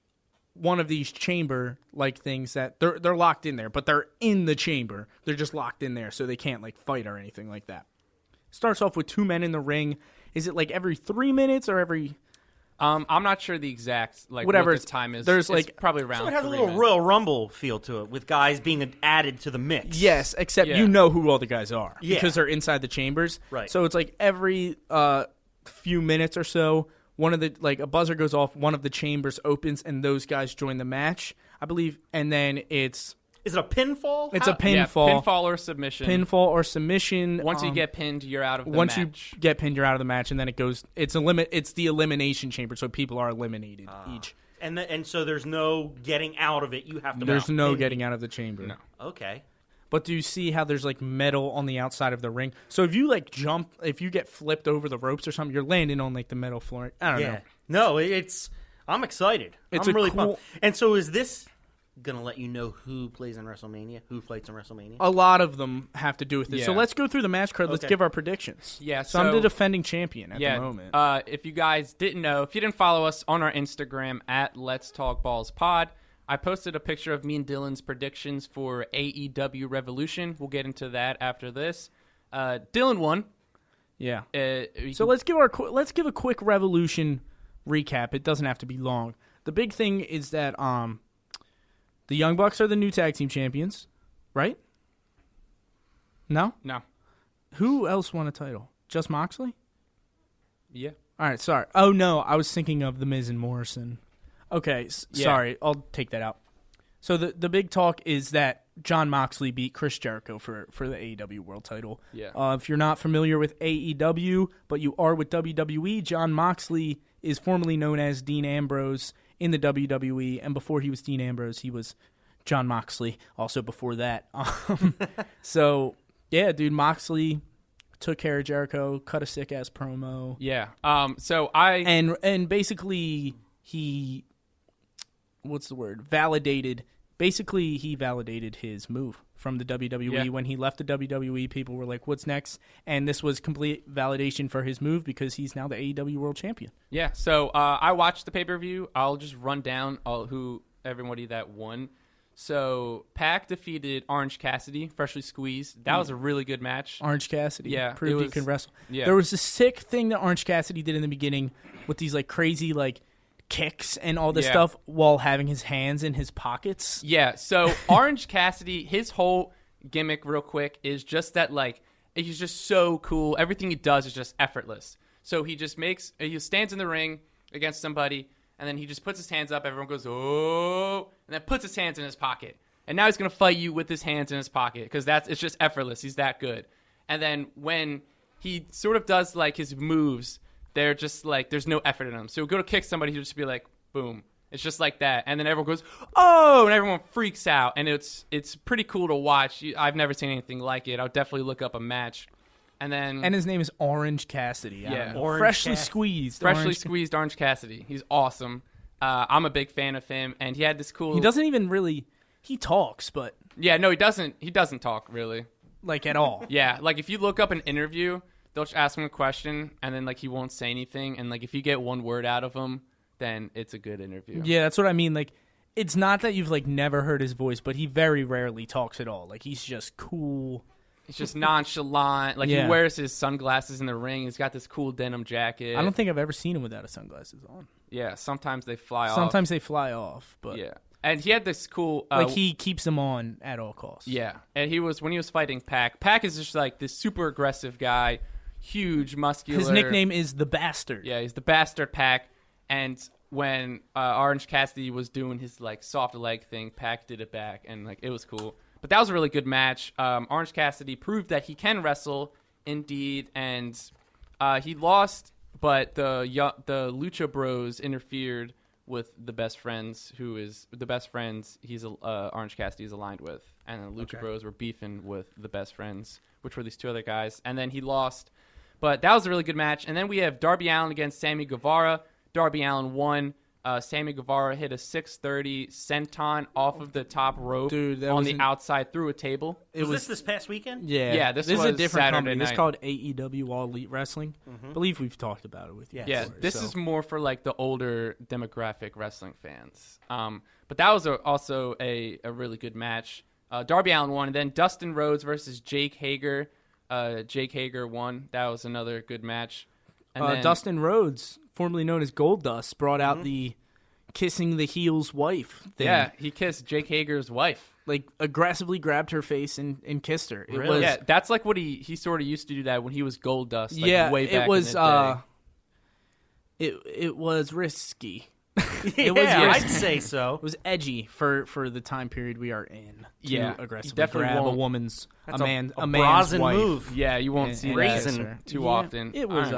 one of these chamber like things that they're locked in there, but they're in the chamber. They're just locked in there, so they can't like fight or anything like that. Starts off with 2 men in the ring. Is it like every 3 minutes or every? I'm not sure the exact Whatever what the time is. there's, It's like- probably around. So it has a 3 little minutes. Royal Rumble feel to it, with guys being added to the mix. Yes, except Yeah. you know who all the guys are Yeah. because they're inside the chambers. Right. So it's like every few minutes or so, a buzzer goes off, one of the chambers opens, and those guys join the match, I believe. And then it's Is it a pinfall? a Yeah, pinfall, pinfall or submission. pinfall or submission. Once you get pinned, you're out of the once match. you get pinned, you're out of the match, and then it goes. It's the elimination chamber, so people are eliminated each. And so there's no getting out of it. You have to. There's no pin. getting out of the chamber. No. Okay. But do you see how there's like metal on the outside of the ring? So if you like jump, if you get flipped over the ropes or something, you're landing on like the metal floor. I don't know. No, it's. I'm excited. It's I'm a really cool- pumped. And so is this gonna let you know who plays in WrestleMania? Who fights in WrestleMania? A lot of them have to do with this. So Yeah. let's go through the match card. Let's Okay. give our predictions. Yeah, So I'm so- the defending champion at the moment. If you guys didn't know, if you didn't follow us on our Instagram at Let's Talk Balls Pod, I posted a picture of me and Dylan's predictions for AEW Revolution. We'll get into that after this. Dylan won. Yeah. You So can- let's give a quick Revolution recap. It doesn't have to be long. The big thing is that the Young Bucks are the new tag team champions, right? No? no, Who else won a title? Just Moxley? yeah, All right, sorry. Oh, no, I was thinking of The Miz and Morrison. Okay, Yeah. sorry. I'll take that out. So the big talk is that John Moxley beat Chris Jericho for the AEW World Title. Yeah. If you're not familiar with AEW, but you are with WWE, John Moxley is formerly known as Dean Ambrose in the WWE, and before he was Dean Ambrose, he was John Moxley, also before that. So, yeah, dude, Moxley took care of Jericho, cut a sick-ass promo. yeah. So I And basically he validated his move from the WWE. Yeah. When he left the WWE, people were like, what's next? And this was complete validation for his move because he's now the AEW World Champion. Yeah, so I watched the pay-per-view. I'll just run down everybody that won. So Pac defeated Orange Cassidy, freshly squeezed. That was a really good match. Orange Cassidy Yeah, proved it he was- can wrestle. yeah. There was a sick thing that Orange Cassidy did in the beginning with these like crazy like kicks and all this Yeah. stuff while having his hands in his pockets. Yeah, so Orange Cassidy, his whole gimmick, real quick, is just that, like, he's just so cool. Everything he does is just effortless. So he stands in the ring against somebody, and then he just puts his hands up. Everyone goes, oh, and then puts his hands in his pocket. And now he's going to fight you with his hands in his pocket because it's just effortless. He's that good. And then when he sort of does, like, his moves, they're just, like, there's no effort in them. So he'll go to kick somebody, he'll just be like, boom. It's just like that. And then everyone goes, oh, and everyone freaks out. And it's pretty cool to watch. I've never seen anything like it. I'll definitely look up a match. And his name is Orange Cassidy. I Yeah. don't know. Orange Freshly Cassidy. squeezed. freshly Orange- squeezed Orange Cassidy. He's awesome. I'm a big fan of him. And he had this cool... He doesn't even really. He talks, but Yeah, no, he doesn't. He doesn't talk, really. like at all. Yeah, like if you look up an interview, they'll just ask him a question, and then like he won't say anything. And like if you get one word out of him, then it's a good interview. Yeah, that's what I mean. Like, it's not that you've like never heard his voice, but he very rarely talks at all. Like, he's just cool. It's just nonchalant. Like Yeah. he wears his sunglasses in the ring. He's got this cool denim jacket. I don't think I've ever seen him without his sunglasses on. Yeah, sometimes they fly off. Sometimes they fly off, but Yeah, and he had this cool. like he keeps them on at all costs. Yeah, and when he was fighting Pac. Pac is just like this super aggressive guy, huge, muscular. His nickname is the Bastard. Yeah, he's the Bastard Pac. And when Orange Cassidy was doing his like soft leg thing, Pac did it back, and like it was cool. But that was a really good match. Orange Cassidy proved that he can wrestle, indeed, and he lost. But the Lucha Bros interfered with the Best Friends, who is the Best Friends. He's Orange Cassidy is aligned with, and the Lucha Bros were beefing with the Best Friends, which were these two other guys. And then he lost, but that was a really good match. And then we have Darby Allin against Sammy Guevara. Darby Allin won. Sammy Guevara hit a 630 senton off of the top rope on the outside through a table. Was this past weekend? Yeah, this is was a different Saturday company. night. This is called AEW All Elite Wrestling. I believe we've talked about it with you. Yeah, before, this is more for like the older demographic wrestling fans. But that was also a really good match. Darby Allin won, and then Dustin Rhodes versus Jake Hager. Jake Hager won. That was another good match. And then, Dustin Rhodes, formerly known as Goldust, brought out the kissing the heel's wife thing. Yeah, he kissed Jake Hager's wife. Like, aggressively grabbed her face and kissed her. Really? Yeah, that's like what he sort of used to do that when he was Goldust. Like, yeah, way back it was in the day. It was risky. I'd say so. It was edgy for the time period we are in. Yeah, to aggressively definitely grab a won't- woman's That's a man's brazen wife. move. Yeah, you won't see Raisin. that too Yeah, often. It was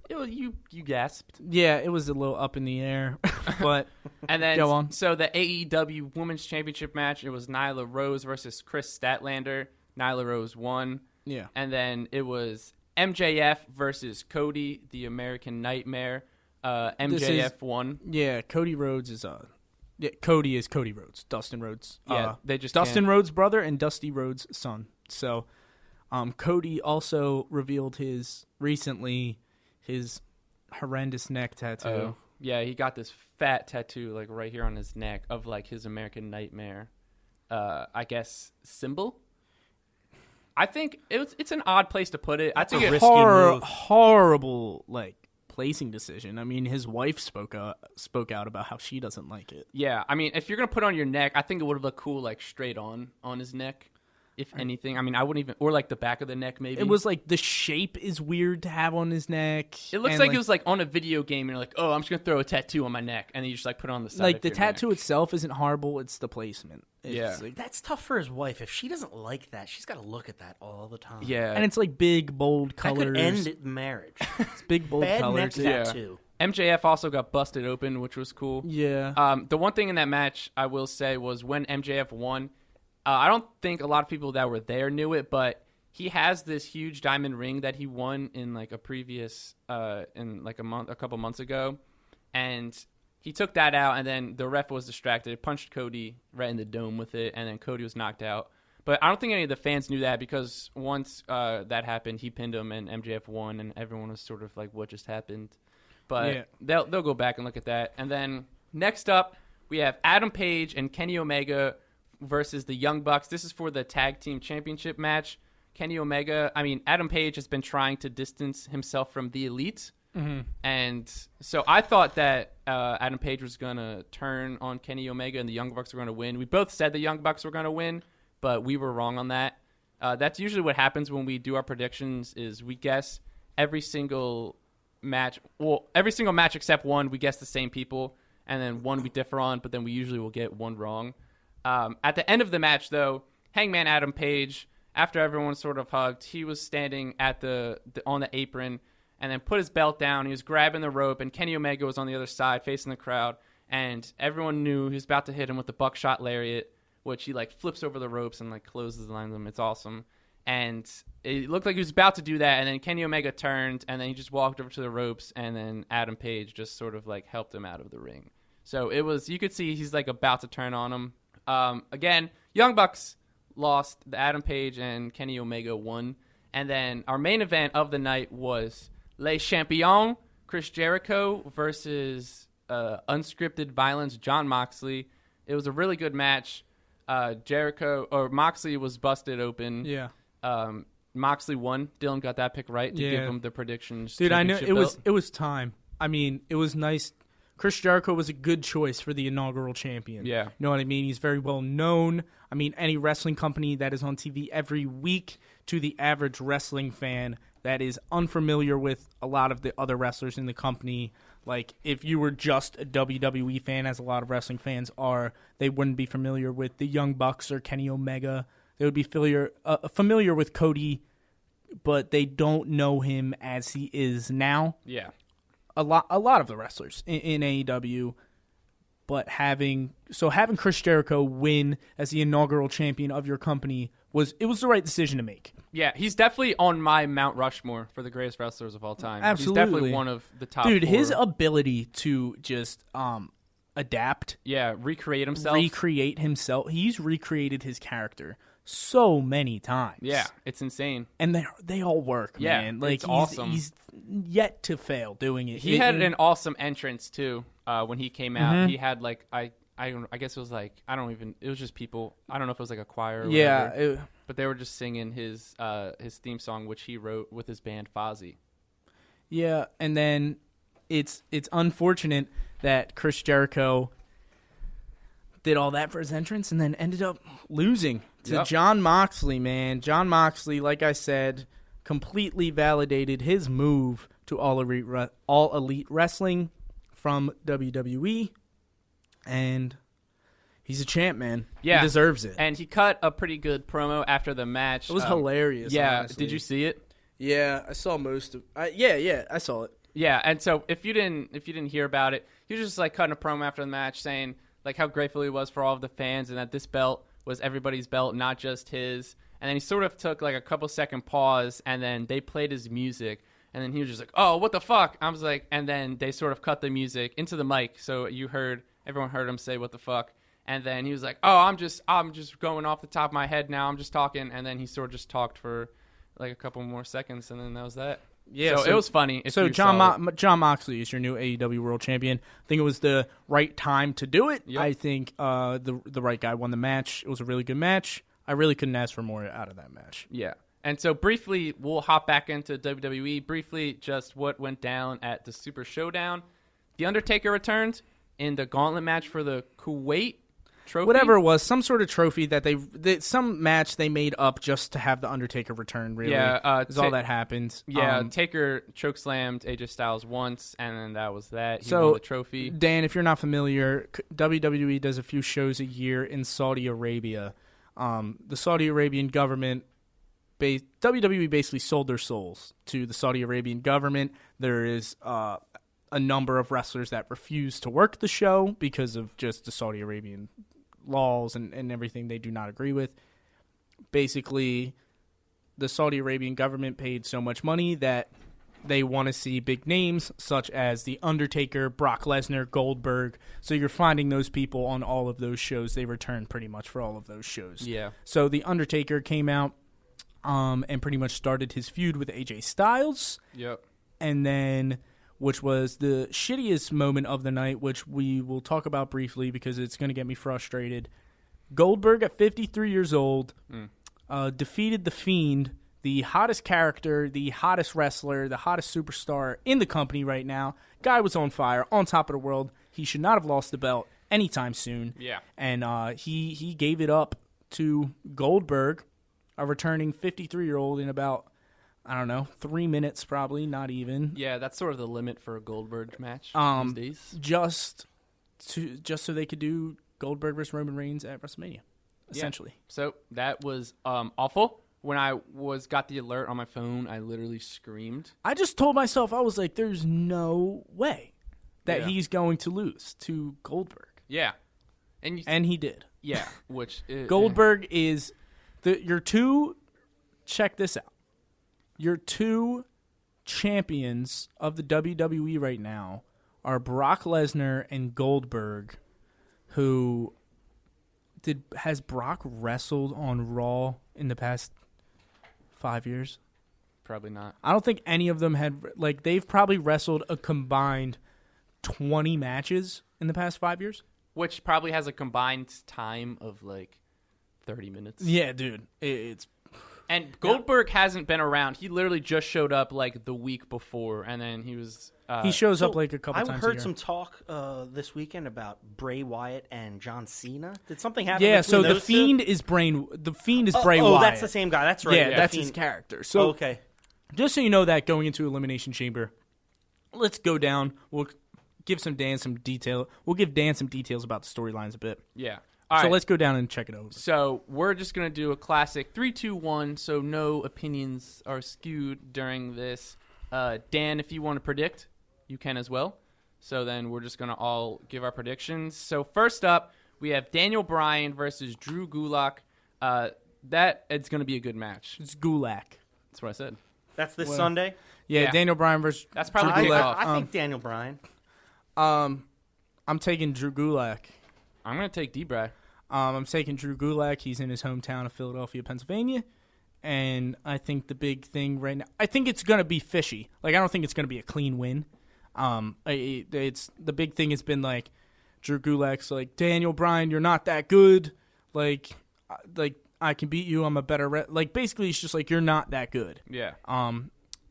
you gasped. yeah, it was a little up in the air, but And then, Go on. so the AEW Women's Championship match, it was Nyla Rose versus Chris Statlander. Nyla Rose won. yeah, And then it was MJF versus Cody, the American Nightmare. MJF won. yeah. Cody Rhodes is Cody is Cody Rhodes, Dustin Rhodes. Yeah, they just Dustin can't- Rhodes' brother and Dusty Rhodes' son. So, Cody also revealed recently his horrendous neck tattoo. Oh, yeah, he got this fat tattoo like right here on his neck of like his American Nightmare, I guess, symbol. I think it's an odd place to put it. I think a risky move. Horrible like placing decision. I mean, his wife spoke out about how she doesn't like it. yeah. I mean, if you're gonna put it on your neck, I think it would have looked cool like straight on his neck. If anything, I mean, I wouldn't even, or like the back of the neck maybe. It was like the shape is weird to have on his neck. It looks and, like it was like on a video game, and you're like, oh, I'm just gonna throw a tattoo on my neck, and then you just like put it on the side. like of the your tattoo neck. itself isn't horrible. It's the placement. It's Yeah. like- That's tough for his wife. If she doesn't like that, she's got to look at that all the time. Yeah, and it's like big bold That colors. could end marriage. It's big bold Bad neck colors. tattoo. MJF also got busted open, which was cool. Yeah. The one thing in that match I will say was when MJF won, I don't think a lot of people that were there knew it, but he has this huge diamond ring that he won in like a previous, in like a couple months ago, and he took that out, and then the ref was distracted, punched Cody right in the dome with it, and then Cody was knocked out. But I don't think any of the fans knew that because once that happened, he pinned him, and MJF won, and everyone was sort of like, "What just happened?" But Yeah. they'll go back and look at that. And then next up, we have Adam Page and Kenny Omega versus the Young Bucks. This is for the Tag Team Championship match. Adam Page has been trying to distance himself from the Elite. Mm-hmm. And so I thought that Adam Page was going to turn on Kenny Omega and the Young Bucks were going to win. We both said the Young Bucks were going to win, but we were wrong on that. That's usually what happens when we do our predictions is we guess every single match. Well, every single match except one, we guess the same people. And then one we differ on, but then we usually will get one wrong. At the end of the match, though, Hangman Adam Page, after everyone sort of hugged, he was standing at on the apron and then put his belt down. He was grabbing the rope, and Kenny Omega was on the other side facing the crowd. And everyone knew he was about to hit him with the buckshot lariat, which he like flips over the ropes and like closes the line of them. It's awesome. And it looked like he was about to do that, and then Kenny Omega turned, and then he just walked over to the ropes, and then Adam Page just sort of like helped him out of the ring. So it was, you could see he's like about to turn on him. Again, Young Bucks lost. The Adam Page and Kenny Omega won. And then our main event of the night was Les Champions, Chris Jericho versus Unscripted Violence, Jon Moxley. It was a really good match. Moxley was busted open. Yeah. Moxley won. Dylan got that pick right to Yeah. give him the predictions. Dude, I know championship belt. it was time. I mean, it was nice. Chris Jericho was a good choice for the inaugural champion. Yeah. You know what I mean? He's very well known. I mean, any wrestling company that is on TV every week to the average wrestling fan that is unfamiliar with a lot of the other wrestlers in the company, like if you were just a WWE fan, as a lot of wrestling fans are, they wouldn't be familiar with the Young Bucks or Kenny Omega. They would be familiar with Cody, but they don't know him as he is now. Yeah. A lot of the wrestlers in AEW, but having Chris Jericho win as the inaugural champion of your company was the right decision to make. Yeah, he's definitely on my Mount Rushmore for the greatest wrestlers of all time. Absolutely. He's definitely one of the top Dude, 4. his ability to just adapt, recreate himself. He's recreated his character so many times. Yeah, it's insane. And they all work, Yeah, man. Like it's awesome. He's yet to fail doing it. He had an awesome entrance too when he came out. Mm-hmm. He had like I guess it was like it was just people. I don't know if it was like a choir or Yeah, whatever. But they were just singing his theme song, which he wrote with his band Fozzy. yeah, and then it's unfortunate that Chris Jericho did all that for his entrance and then ended up losing to Jon Moxley, man. Jon Moxley, like I said, completely validated his move to All Elite Wrestling from WWE, and he's a champ, man. Yeah. He deserves it. And he cut a pretty good promo after the match. It was hilarious. Yeah, honestly. did you see it? Yeah, I saw most of. Yeah, I saw it. Yeah, and so if you didn't hear about it, he was just like cutting a promo after the match, saying like how grateful he was for all of the fans and that this belt was everybody's belt, not just his. And then he sort of took like a couple second pause, and then they played his music, and then he was just like, "Oh, what the fuck?" I was like, and then they sort of cut the music into the mic, so everyone heard him say "what the fuck," and then he was like, "Oh, I'm just going off the top of my head now. I'm just talking," and then he sort of just talked for like a couple more seconds, and then that was that. Yeah, so it was funny. So Jon Moxley is your new AEW World Champion. I think it was the right time to do it. Yep. I think the right guy won the match. It was a really good match. I really couldn't ask for more out of that match. Yeah. And so briefly, we'll hop back into WWE. Briefly, just what went down at the Super Showdown. The Undertaker returned in the gauntlet match for the Kuwait trophy. Whatever it was, some sort of trophy that some match they made up just to have the Undertaker return. Really, yeah, is all that happened. Yeah, Taker chokeslammed AJ Styles once, and then that was that. He so, won the trophy. Dan, if you're not familiar, WWE does a few shows a year in Saudi Arabia. The Saudi Arabian government, WWE basically sold their souls to the Saudi Arabian government. There is a number of wrestlers that refuse to work the show because of just the Saudi Arabian laws and everything they do not agree with. Basically, the Saudi Arabian government paid so much money that they want to see big names such as The Undertaker, Brock Lesnar, Goldberg. So you're finding those people on all of those shows. They return pretty much for all of those shows. Yeah. So The Undertaker came out and pretty much started his feud with AJ Styles. Yep. And then, which was the shittiest moment of the night, which we will talk about briefly because it's going to get me frustrated. Goldberg at 53 years old defeated The Fiend, the hottest character, the hottest wrestler, the hottest superstar in the company right now. Guy was on fire, on top of the world. He should not have lost the belt anytime soon. Yeah. And he gave it up to Goldberg, a returning 53-year-old, in about, 3 minutes probably, not even. Yeah, that's sort of the limit for a Goldberg match these days. Just so they could do Goldberg versus Roman Reigns at WrestleMania, essentially. Yeah. So that was awful. When I got the alert on my phone, I literally screamed. I just told myself, I was like, there's no way that he's going to lose to Goldberg. Yeah. And he did. Yeah, which... Goldberg is... your two... Check this out. Your two champions of the WWE right now are Brock Lesnar and Goldberg, who... Has Brock wrestled on Raw in the past 5 years? Probably not. I don't think any of them had, they've probably wrestled a combined 20 matches in the past 5 years. Which probably has a combined time of 30 minutes. Yeah, dude. It's And Goldberg hasn't been around. He literally just showed up like the week before, and then he was. He shows up like a couple times. I a heard year. some talk this weekend about Bray Wyatt and John Cena. Did something happen? Yeah, between so those the Fiend two? is Bray Wyatt. Oh, that's the same guy. That's right. Yeah, The that's Fiend. his character. So okay. Just so you know that going into Elimination Chamber, let's go down. We'll give Dan some details about the storylines a bit. Yeah. So let's go down and check it over. So we're just going to do a classic 3, 2, 1, so no opinions are skewed during this. Dan, if you want to predict, you can as well. So then we're just going to all give our predictions. So first up, we have Daniel Bryan versus Drew Gulak. That it's going to be a good match. It's Gulak. That's what I said. That's this Sunday? Yeah, Daniel Bryan versus That's probably Drew Gulak. I think Daniel Bryan. I'm taking Drew Gulak. I'm going to take D-Bry. I'm taking Drew Gulak. He's in his hometown of Philadelphia, Pennsylvania. And I think the big thing right now, I think it's going to be fishy. Like, I don't think it's going to be a clean win. It's the big thing has been like Drew Gulak's like, Daniel Bryan, you're not that good. Like I can beat you. I'm a better like basically it's just like you're not that good. Yeah.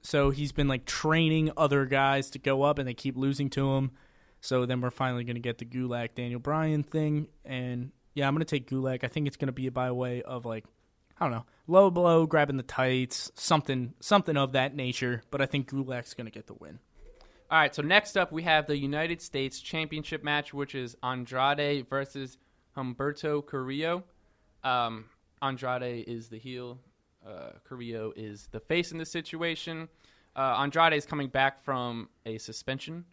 So he's been like training other guys to go up, and they keep losing to him. So then we're finally going to get the Gulak Daniel Bryan thing, and yeah, I'm going to take Gulak. I think it's going to be by way of like, I don't know, low blow, grabbing the tights, something of that nature. But I think Gulak's going to get the win. All right, so next up we have the United States Championship match, which is Andrade versus Humberto Carrillo. Andrade is the heel. Carrillo is the face in this situation. Andrade is coming back from a suspension.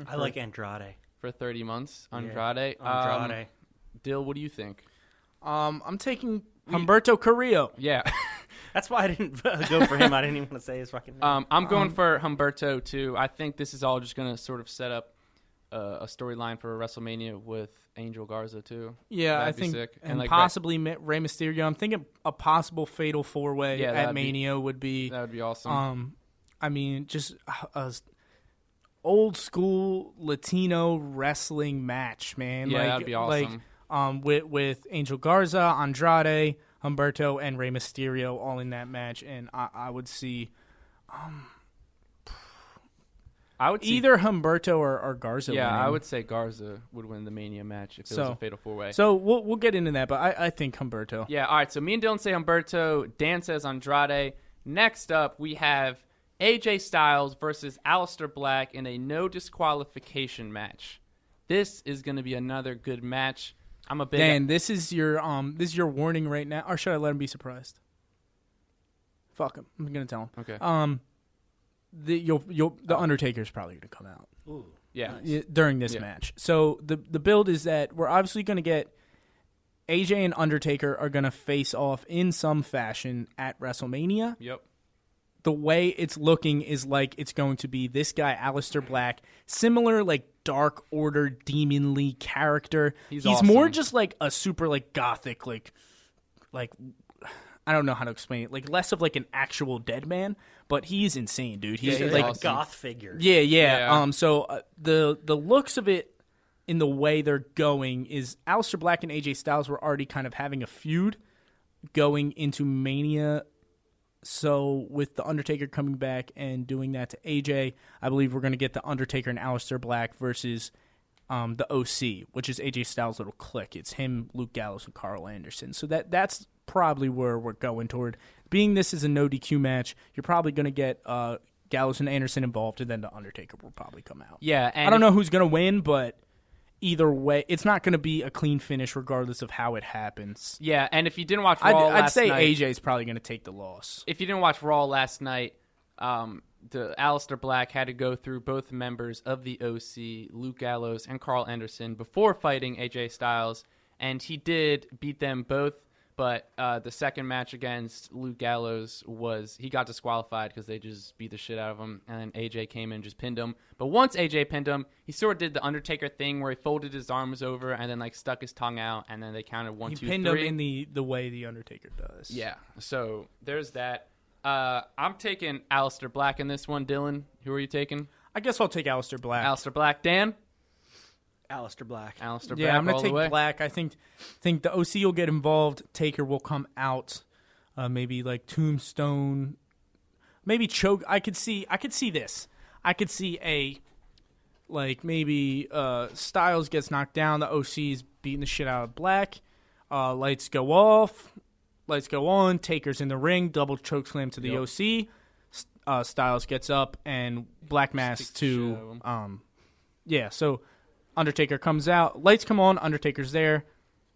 I like Andrade. For 30 months. Andrade. Yeah, Andrade. Dill, what do you think? I'm taking Humberto Carrillo. Yeah. That's why I didn't go for him. I didn't even want to say his fucking name. I'm going for Humberto, too. I think this is all just going to sort of set up a storyline for WrestleMania with Angel Garza, too. Yeah, That'd I be think, sick. and like possibly Rey Mysterio. I'm thinking a possible fatal 4-way at that'd Mania would be. That would be awesome. I mean, just a old school Latino wrestling match, man. Yeah, like, that'd be awesome. With Angel Garza, Andrade, Humberto, and Rey Mysterio all in that match, and I would see. I would see, either Humberto or Garza. Yeah, winning. I would say Garza would win the Mania match if it was a fatal 4-way. So we'll get into that, but I think Humberto. Yeah, all right. So me and Dylan say Humberto. Dan says Andrade. Next up, we have AJ Styles versus Aleister Black in a no disqualification match. This is going to be another good match. I'm a big Dan, this is your warning right now, or should I let him be surprised? Fuck him. I'm gonna tell him. Okay. The Undertaker's probably gonna come out. Ooh, yeah. nice. During this match. So the build is that we're obviously gonna get AJ and Undertaker are gonna face off in some fashion at WrestleMania. Yep. The way it's looking is like it's going to be this guy, Aleister Black, similar like Dark Order demonly character. He's awesome. more just like a super like gothic like I don't know how to explain it. Like less of like an actual dead man, but he's insane, dude. He's He's like like a goth figure. yeah. So the looks of it in the way they're going is Aleister Black and AJ Styles were already kind of having a feud going into Mania. So with The Undertaker coming back and doing that to AJ, I believe we're going to get The Undertaker and Aleister Black versus the OC, which is AJ Styles' little clique. It's him, Luke Gallows, and Carl Anderson. So that's probably where we're going toward. Being this is a no DQ match, you're probably going to get Gallows and Anderson involved, and then The Undertaker will probably come out. Yeah. And I don't know who's going to win, but either way, it's not going to be a clean finish regardless of how it happens. Yeah, and if you didn't watch Raw I'd last say night, AJ's probably going to take the loss. if you didn't watch Raw last night, the Aleister Black had to go through both members of the OC, Luke Gallows and Carl Anderson, before fighting AJ Styles, and he did beat them both. But the second match against Luke Gallows he got disqualified because they just beat the shit out of him, and then AJ came in and just pinned him. But once AJ pinned him, he sort of did the Undertaker thing where he folded his arms over and then like stuck his tongue out, and then they counted 1, 2, 3. He pinned him in the way the Undertaker does. Yeah, so there's that. I'm taking Aleister Black in this one. Dylan, who are you taking? I guess I'll take Aleister Black. Aleister Black. Dan? Aleister Black. Aleister Black. Yeah, I'm all going the to way. take Black. I think the OC will get involved. Taker will come out. maybe like Tombstone, maybe choke. I could see this. I could see maybe Styles gets knocked down. The OC's beating the shit out of Black. Lights go off. Lights go on. Taker's in the ring. Double choke slam to the OC. Styles gets up and Black Mass to so Undertaker comes out. Lights come on. Undertaker's there.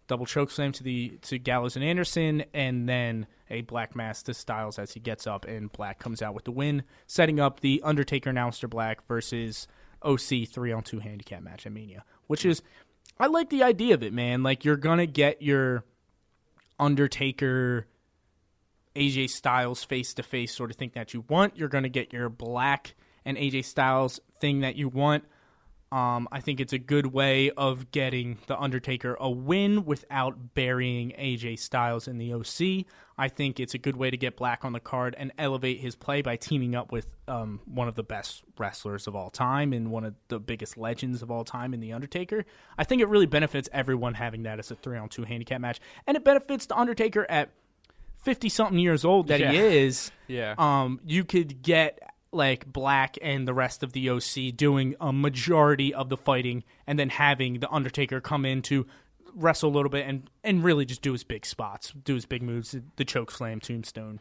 Double choke slam to Gallows and Anderson, and then a Black Mass to Styles as he gets up, and Black comes out with the win, setting up the Undertaker and Aleister Black versus OC 3-on-2 handicap match at Mania, which is, I like the idea of it, man. Like, you're going to get your Undertaker, AJ Styles face-to-face sort of thing that you want. You're going to get your Black and AJ Styles thing that you want. I think it's a good way of getting the Undertaker a win without burying AJ Styles in the OC. I think it's a good way to get Black on the card and elevate his play by teaming up with one of the best wrestlers of all time and one of the biggest legends of all time in the Undertaker. I think it really benefits everyone having that as a 3-on-2 handicap match, and it benefits the Undertaker at 50-something years old that he is. Yeah. You could get like Black and the rest of the OC doing a majority of the fighting, and then having the Undertaker come in to wrestle a little bit and really just do his big spots, do his big moves, the choke slam, tombstone,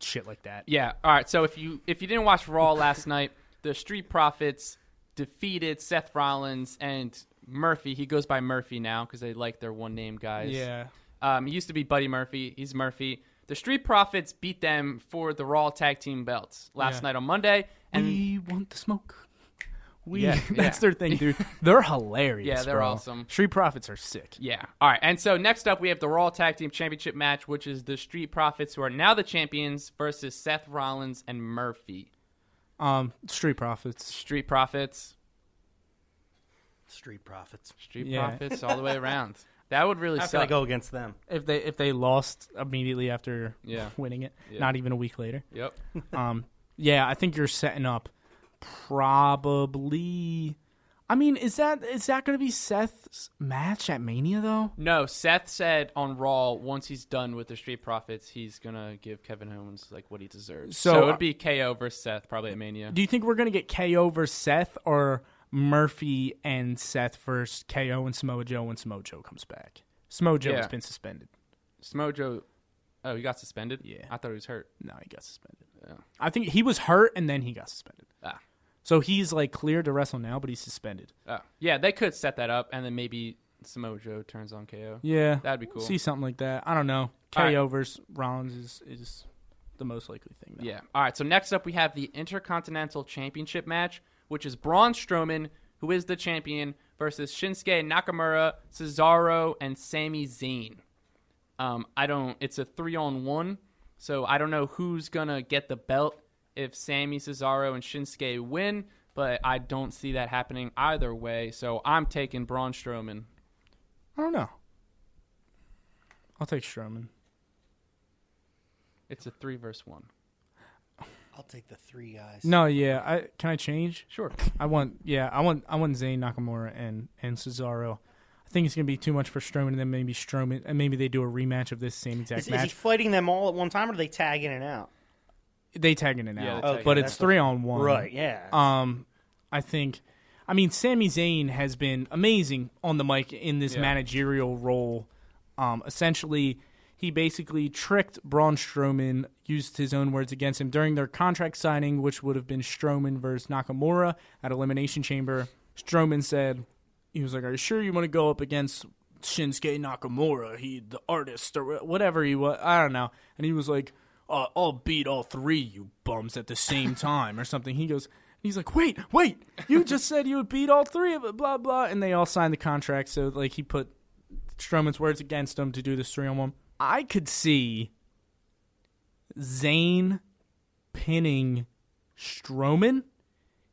shit like that. Yeah. All right. So if you didn't watch Raw last night, the Street Profits defeated Seth Rollins and Murphy. He goes by Murphy now because they like their one-name guys. Yeah. He used to be Buddy Murphy. He's Murphy. The Street Profits beat them for the Raw Tag Team belts last night on Monday. And we want the smoke. Yeah, That's their thing, dude. They're hilarious. Yeah, they're bro. awesome. Street Profits are sick. Yeah. All right. And so next up, we have the Raw Tag Team Championship match, which is the Street Profits, who are now the champions, versus Seth Rollins and Murphy. Street Profits. Street Profits. Street Profits. Street Profits all the way around. That would really How suck. can I go against them? If they lost immediately after winning it, Yeah. not even a week later. Yep. I think you're setting up probably. I mean, is that going to be Seth's match at Mania though? No, Seth said on Raw once he's done with the Street Profits, he's gonna give Kevin Owens like what he deserves. So it would be KO versus Seth probably at Mania. Do you think we're gonna get KO versus Seth, or Murphy and Seth versus KO and Samoa Joe when Samoa Joe comes back? Samoa Joe has been suspended. Samoa Joe, he got suspended? Yeah. I thought he was hurt. No, he got suspended. Yeah. I think he was hurt and then he got suspended. Ah. So he's like cleared to wrestle now, but he's suspended. Oh. Yeah, they could set that up, and then maybe Samoa Joe turns on KO. Yeah. That'd be cool. See something like that. I don't know. KO versus Rollins is the most likely thing. Though. Yeah. All right, so next up we have the Intercontinental Championship match, which is Braun Strowman, who is the champion, versus Shinsuke Nakamura, Cesaro, and Sami Zayn. It's a 3-on-1, so I don't know who's going to get the belt if Sami, Cesaro, and Shinsuke win, but I don't see that happening either way, so I'm taking Braun Strowman. I don't know. I'll take Strowman. It's a 3 versus 1. I'll take the 3 guys. No, yeah. Can I change? Sure. I want Zayn, Nakamura, and Cesaro. I think it's gonna be too much for Strowman, and then maybe Strowman, and maybe they do a rematch of this same exact match. Is he fighting them all at one time, or are they tag in and out? They tag in and Yeah, out, okay, but it's 3-on-1. Right? Yeah. I mean, Sami Zayn has been amazing on the mic in this managerial role. Essentially, he basically tricked Braun Strowman, used his own words against him during their contract signing, which would have been Strowman versus Nakamura at Elimination Chamber. Strowman said, he was like, "Are you sure you want to go up against Shinsuke Nakamura? He, the artist, or whatever he was. I don't know." And he was like, "I'll beat all 3 you bums at the same time," or something. He's like, wait, you just said you would beat all 3 of it, blah, blah. And they all signed the contract, so like he put Strowman's words against him to do this 3-on-1. I could see Zayn pinning Strowman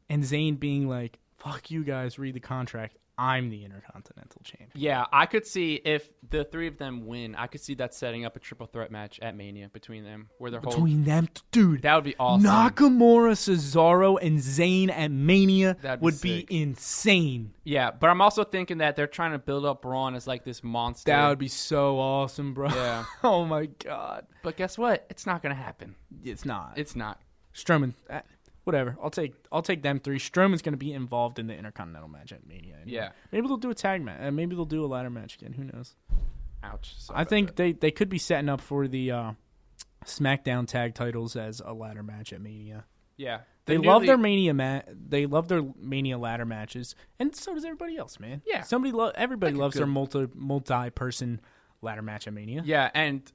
and Zayn being like, "Fuck you guys, read the contract. I'm the Intercontinental Champion. Yeah, I could see if the three of them win, I could see that setting up a triple threat match at Mania between them, where they're Between them, dude. That would be awesome. Nakamura, Cesaro, and Zayn at Mania would be sick. insane. Yeah, but I'm also thinking that they're trying to build up Braun as like this monster. That would be so awesome, bro. Yeah. Oh my god. But guess what? It's not going to happen. It's not. It's not. Strowman. Whatever. I'll take them three. Strowman's going to be involved in the Intercontinental match at Mania. Anyway. Yeah. Maybe they'll do a tag match. Maybe they'll do a ladder match again. Who knows? Ouch. I think they could be setting up for the SmackDown tag titles as a ladder match at Mania. Yeah. They love their Mania They love their Mania ladder matches, and so does everybody else, man. Yeah. Everybody loves their multi-person ladder match at Mania. Yeah, and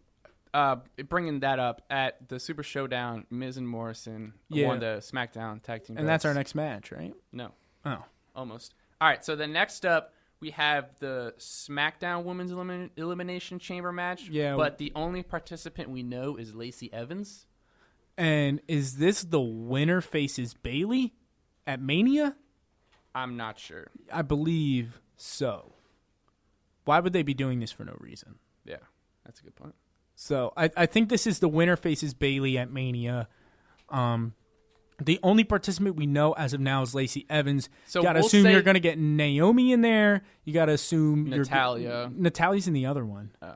bringing that up at the Super Showdown, Miz and Morrison won the SmackDown tag team. And that's our next match, right? No. Oh. Almost. All right, so the next up, we have the SmackDown Women's Elimination Chamber match. Yeah. But the only participant we know is Lacey Evans. And is this the winner faces Bayley at Mania? I'm not sure. I believe so. Why would they be doing this for no reason? Yeah, that's a good point. So I think this is the winner faces Bayley at Mania. The only participant we know as of now is Lacey Evans. So you got to we'll assume say you're going to get Naomi in there. You got to assume Natalya. Natalya's in the other one. Oh.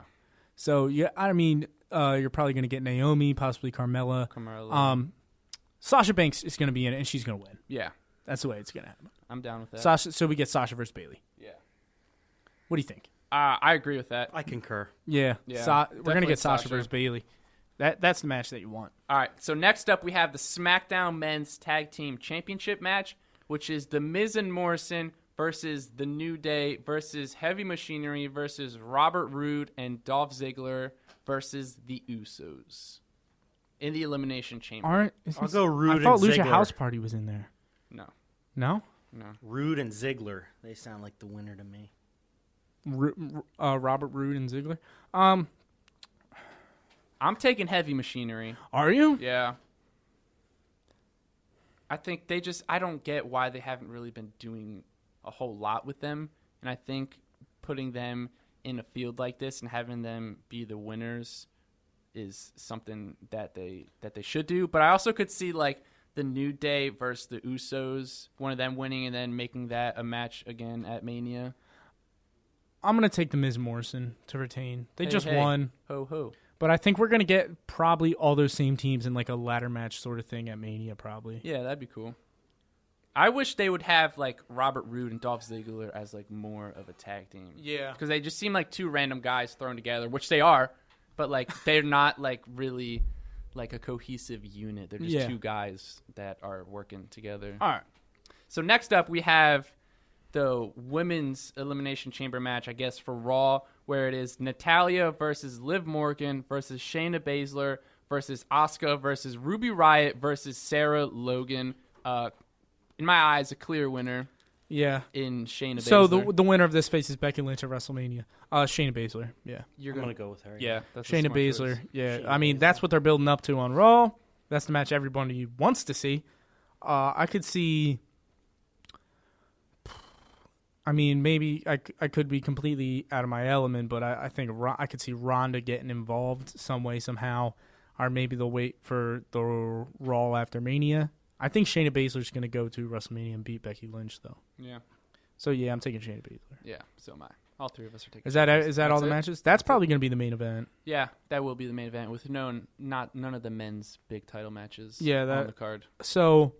So yeah, I mean, you're probably going to get Naomi, possibly Carmella. Sasha Banks is going to be in it, and she's going to win. Yeah, that's the way it's going to happen. I'm down with that. Sasha, so we get Sasha versus Bayley. Yeah. What do you think? I agree with that. I concur. Yeah. We're going to get Sasha Sasha versus Bayley. That's the match that you want. All right, so next up we have the SmackDown Men's Tag Team Championship match, which is The Miz and Morrison versus The New Day versus Heavy Machinery versus Robert Roode and Dolph Ziggler versus The Usos in the Elimination Chamber. I'll go Roode I thought and Lucha Ziggler. House Party was in there. No. No? No. Roode and Ziggler. They sound like the winner to me. Robert Roode and Ziggler. I'm taking Heavy Machinery. Are you? Yeah. I think I don't get why they haven't really been doing a whole lot with them. And I think putting them in a field like this and having them be the winners is something that they should do. But I also could see like the New Day versus the Usos, one of them winning and then making that a match again at Mania. I'm going to take the Miz Morrison to retain. They just won. Ho, ho. But I think we're going to get probably all those same teams in like a ladder match sort of thing at Mania probably. Yeah, that'd be cool. I wish they would have like Robert Roode and Dolph Ziggler as like more of a tag team. Yeah. Because they just seem like two random guys thrown together, which they are, but like they're not like really like a cohesive unit. They're just two guys that are working together. All right. So next up we have the Women's Elimination Chamber match, I guess, for Raw, where it is Natalya versus Liv Morgan versus Shayna Baszler versus Asuka versus Ruby Riott versus Sarah Logan. In my eyes, a clear winner. Yeah. In Shayna Baszler. So the winner of this faces Becky Lynch at WrestleMania. Shayna Baszler. Yeah. I'm going to go with her. Yeah. That's Shayna Baszler. Choice. Yeah. Shayna I mean, Baszler. that's what they're building up to on Raw. That's the match everybody wants to see. I could see. I mean, maybe I could be completely out of my element, but I think I could see Ronda getting involved some way, somehow, or maybe they'll wait for the Raw after Mania. I think Shayna Baszler's going to go to WrestleMania and beat Becky Lynch, though. Yeah. So, yeah, I'm taking Shayna Baszler. Yeah, so am I. All three of us are taking Is that That's all the it? matches? That's probably going to be the main event. Yeah, that will be the main event with none of the men's big title matches on the card. So,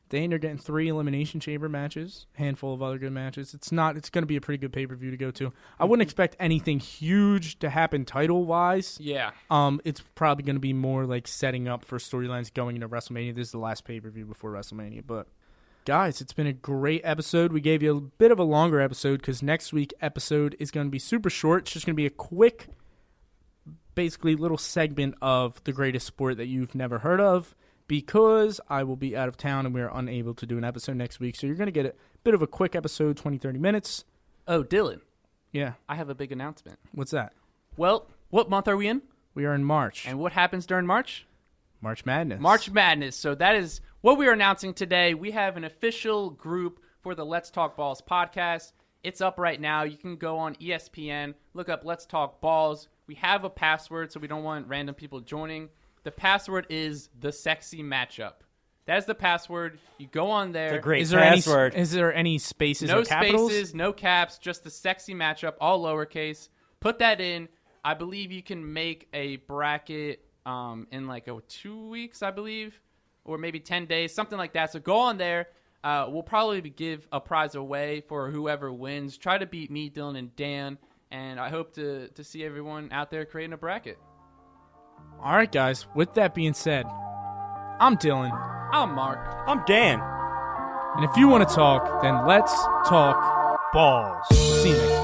they are getting 3 Elimination Chamber matches, handful of other good matches. It's going to be a pretty good pay-per-view to go to. I wouldn't expect anything huge to happen title-wise. Yeah. It's probably going to be more like setting up for storylines going into WrestleMania. This is the last pay-per-view before WrestleMania. But, guys, it's been a great episode. We gave you a bit of a longer episode because next week's episode is going to be super short. It's just going to be a quick, basically little segment of the greatest sport that you've never heard of, because I will be out of town and we are unable to do an episode next week. So you're going to get a bit of a quick episode, 20, 30 minutes. Oh, Dylan. Yeah. I have a big announcement. What's that? Well, what month are we in? We are in March. And what happens during March? March Madness. March Madness. So that is what we are announcing today. We have an official group for the Let's Talk Balls podcast. It's up right now. You can go on ESPN, look up Let's Talk Balls. We have a password, so we don't want random people joining. The password is the sexy matchup. That's the password. You go on there. It's a great password. Is there any spaces no or capitals? No spaces, no caps, just the sexy matchup, all lowercase. Put that in. I believe you can make a bracket in like 2 weeks, I believe, or maybe 10 days, something like that. So go on there. We'll probably give a prize away for whoever wins. Try to beat me, Dylan, and Dan, and I hope to see everyone out there creating a bracket. All right, guys. With that being said, I'm Dylan. I'm Mark. I'm Dan. And if you want to talk, then let's talk balls. See you next time.